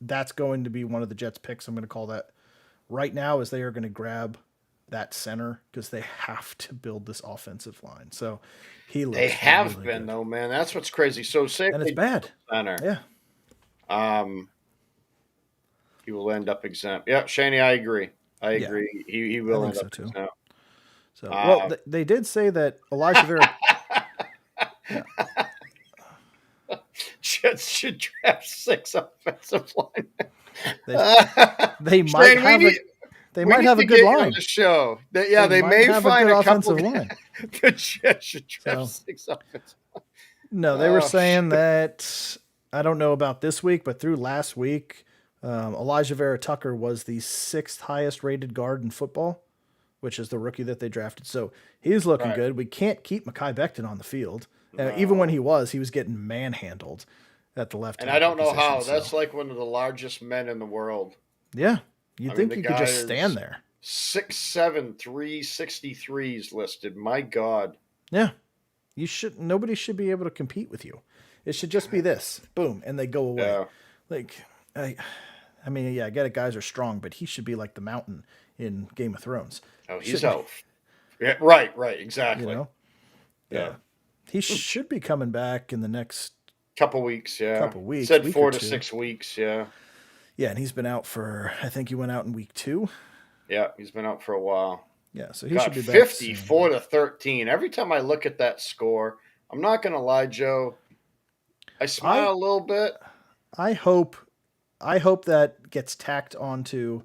that's going to be one of the Jets picks. I'm going to call that right now, as they are going to grab that center because they have to build this offensive line. So he looks They have really been, good. though, man. That's what's crazy. So say And if it's they bad. center, Yeah. he will end up exempt. Yeah, Shaney, I agree. I Yeah. agree. He will I end think up so, too. exempt. So, well, they did say that Elijah Vera. Jets should draft 6 offensive linemen. They might Shane, have we might need have to a get good you on line. the show. They might may have find good a couple. offensive line. The Jets should draft So- 6 offensive. No, they were Oh, saying that I don't know about this week, but through last week, Elijah Vera Tucker was the 6th highest rated guard in football, which is the rookie that they drafted. So he's looking Right. good. We can't keep Mekhi Becton on the field. Even when he was getting manhandled at the left. And I don't know position, how. so- That's like one of the largest men in the world. yeah. You'd I think mean, he the could just guy stand is- there. 6'7", 363 is listed. My God. Yeah. Nobody should be able to compete with you. It should just be this. Boom. And they go away. Yeah. Like, I mean, yeah, I get it. Guys are strong, but he should be like the mountain in Game of Thrones. Oh, he's Shouldn't- out. Yeah, right, exactly. You know? Yeah. He should be coming back in the next. Couple weeks, yeah. Couple weeks, Said week 4 or to 2. 6 weeks, yeah. Yeah, and he's been out for. I think he went out in week 2. Yeah, he's been out for a while. Yeah, so he Got should be back. 54 to 13. Every time I look at that score, I'm not going to lie, Joe. I smile a little bit. I hope that gets tacked onto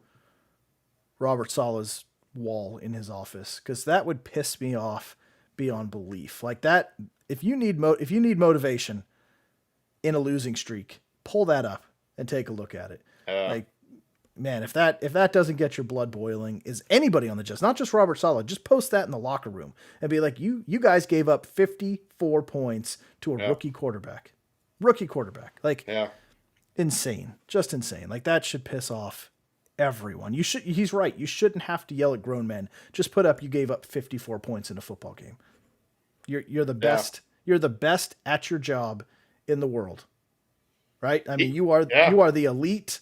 Robert Sala's wall in his office, because that would piss me off beyond belief. Like that, if you need motivation in a losing streak, pull that up and take a look at it. Like, man, if that doesn't get your blood boiling, is anybody on the Jets, not just Robert Saleh, just post that in the locker room and be like, you guys gave up 54 points to a rookie quarterback. Like, Yeah. insane, just insane. Like, that should piss off everyone. He's right. You shouldn't have to yell at grown men. Just put up, you gave up 54 points in a football game. You're the best. You're the best at your job in the world. Right? I mean, you are the elite.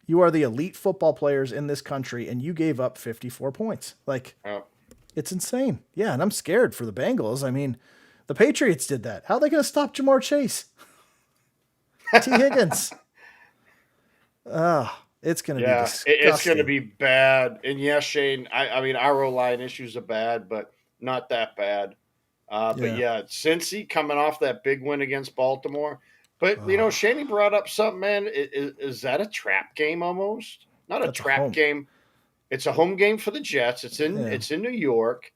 You are the elite football players in this country, and you gave up 54 points. Like, it's insane. Yeah, and I'm scared for the Bengals. I mean, the Patriots did that. How are they going to stop Jamar Chase? T. Higgins. It's going to be disgusting. It's going to be bad. And yes, Shane, I mean, our O-line issues are bad, but not that bad. But yeah, Cincy coming off that big win against Baltimore. But Shaney brought up something, man. Is that a trap game almost? Not a That's a trap home. game. It's a home game for the Jets. It's in New York.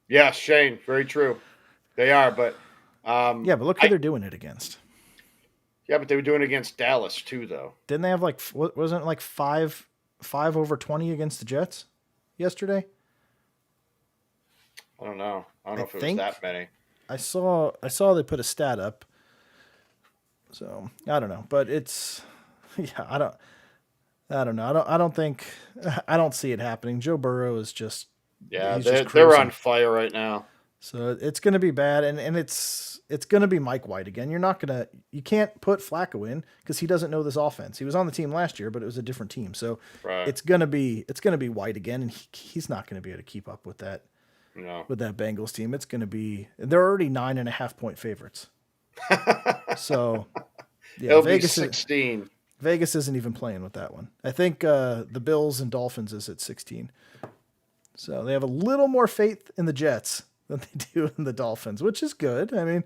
Yeah, Shane, very true. They are, but yeah, but look who they're doing it against. Yeah, but they were doing it against Dallas too, though. Didn't they have wasn't it like 5 over 20 against the Jets yesterday? I don't know. I don't know if it was think that many. I saw they put a stat up. So I don't know, but it's I don't know. I don't see it happening. Joe Burrow is just they're cruising. on fire right now. So it's going to be bad, and it's going to be Mike White again. You can't put Flacco in because he doesn't know this offense. He was on the team last year, but it was a different team. So it's going to be White again, and he's not going to be able to keep up with that. No. With that Bengals team, it's going to be. They're already 9.5-point favorites. So yeah, It'll Vegas be 16. Vegas isn't even playing with that one. I think the Bills and Dolphins is at 16. So they have a little more faith in the Jets than they do in the Dolphins, which is good. I mean,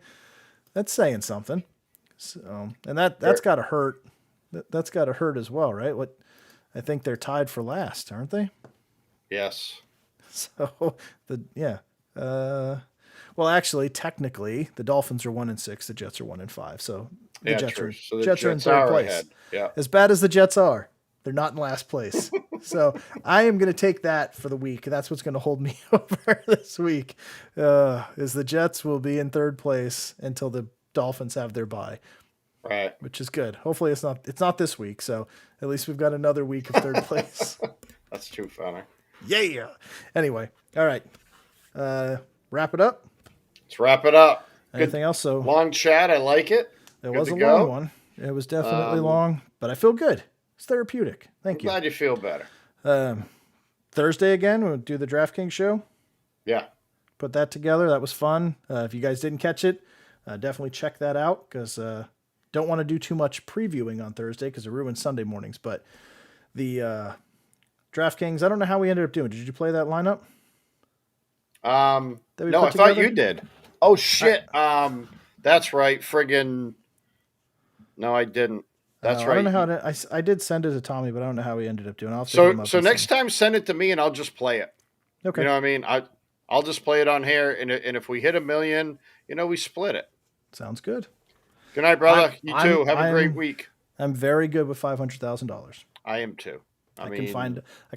that's saying something. So, and that's got to hurt. That's got to hurt as well, right? I think they're tied for last, aren't they? Yes. So well, actually, technically, the Dolphins are 1-6, the Jets are 1-5. So the Jets are in third place. Ahead. Yeah. As bad as the Jets are, they're not in last place. So I am going to take that for the week. That's what's going to hold me over this week. Is the Jets will be in third place until the Dolphins have their bye. Right. Which is good. Hopefully it's not this week. So at least we've got another week of third place. That's too funny. Yeah. Anyway. All right. Wrap it up. Let's wrap it up. Anything else? So long chat. I like it. It was a long one. It was definitely long, but I feel good. It's therapeutic. Thank you. Glad you feel better. Thursday again, we'll do the DraftKings show. Yeah. Put that together. That was fun. If you guys didn't catch it, definitely check that out because don't want to do too much previewing on Thursday because it ruins Sunday mornings. But the DraftKings, I don't know how we ended up doing. Did you play that lineup? No, I thought you did. Oh, shit. That's right. Friggin' no, I didn't. That's right. I don't know how I did send it to Tommy, but I don't know how we ended up doing it. So next time, send it to me and I'll just play it. Okay. You know what I mean? I'll just play it on here, and if we hit 1 million, we split it. Sounds good. Good night, brother. You too. Have a great week. I'm very good with $500,000. I am too. I can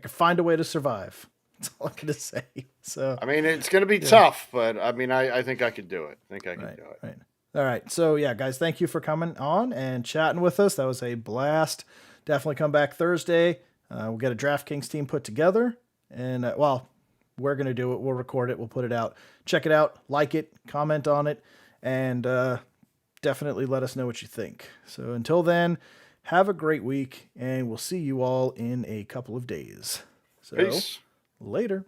find a way to survive. That's all I'm gonna say. So I mean, it's gonna be tough, but I mean, I think I could do it. I think I can do it. Right. All right. So yeah, guys, thank you for coming on and chatting with us. That was a blast. Definitely come back Thursday. We'll get a DraftKings team put together, and we're gonna do it. We'll record it. We'll put it out. Check it out. Like it. Comment on it, and definitely let us know what you think. So until then, have a great week, and we'll see you all in a couple of days. So Peace. Later.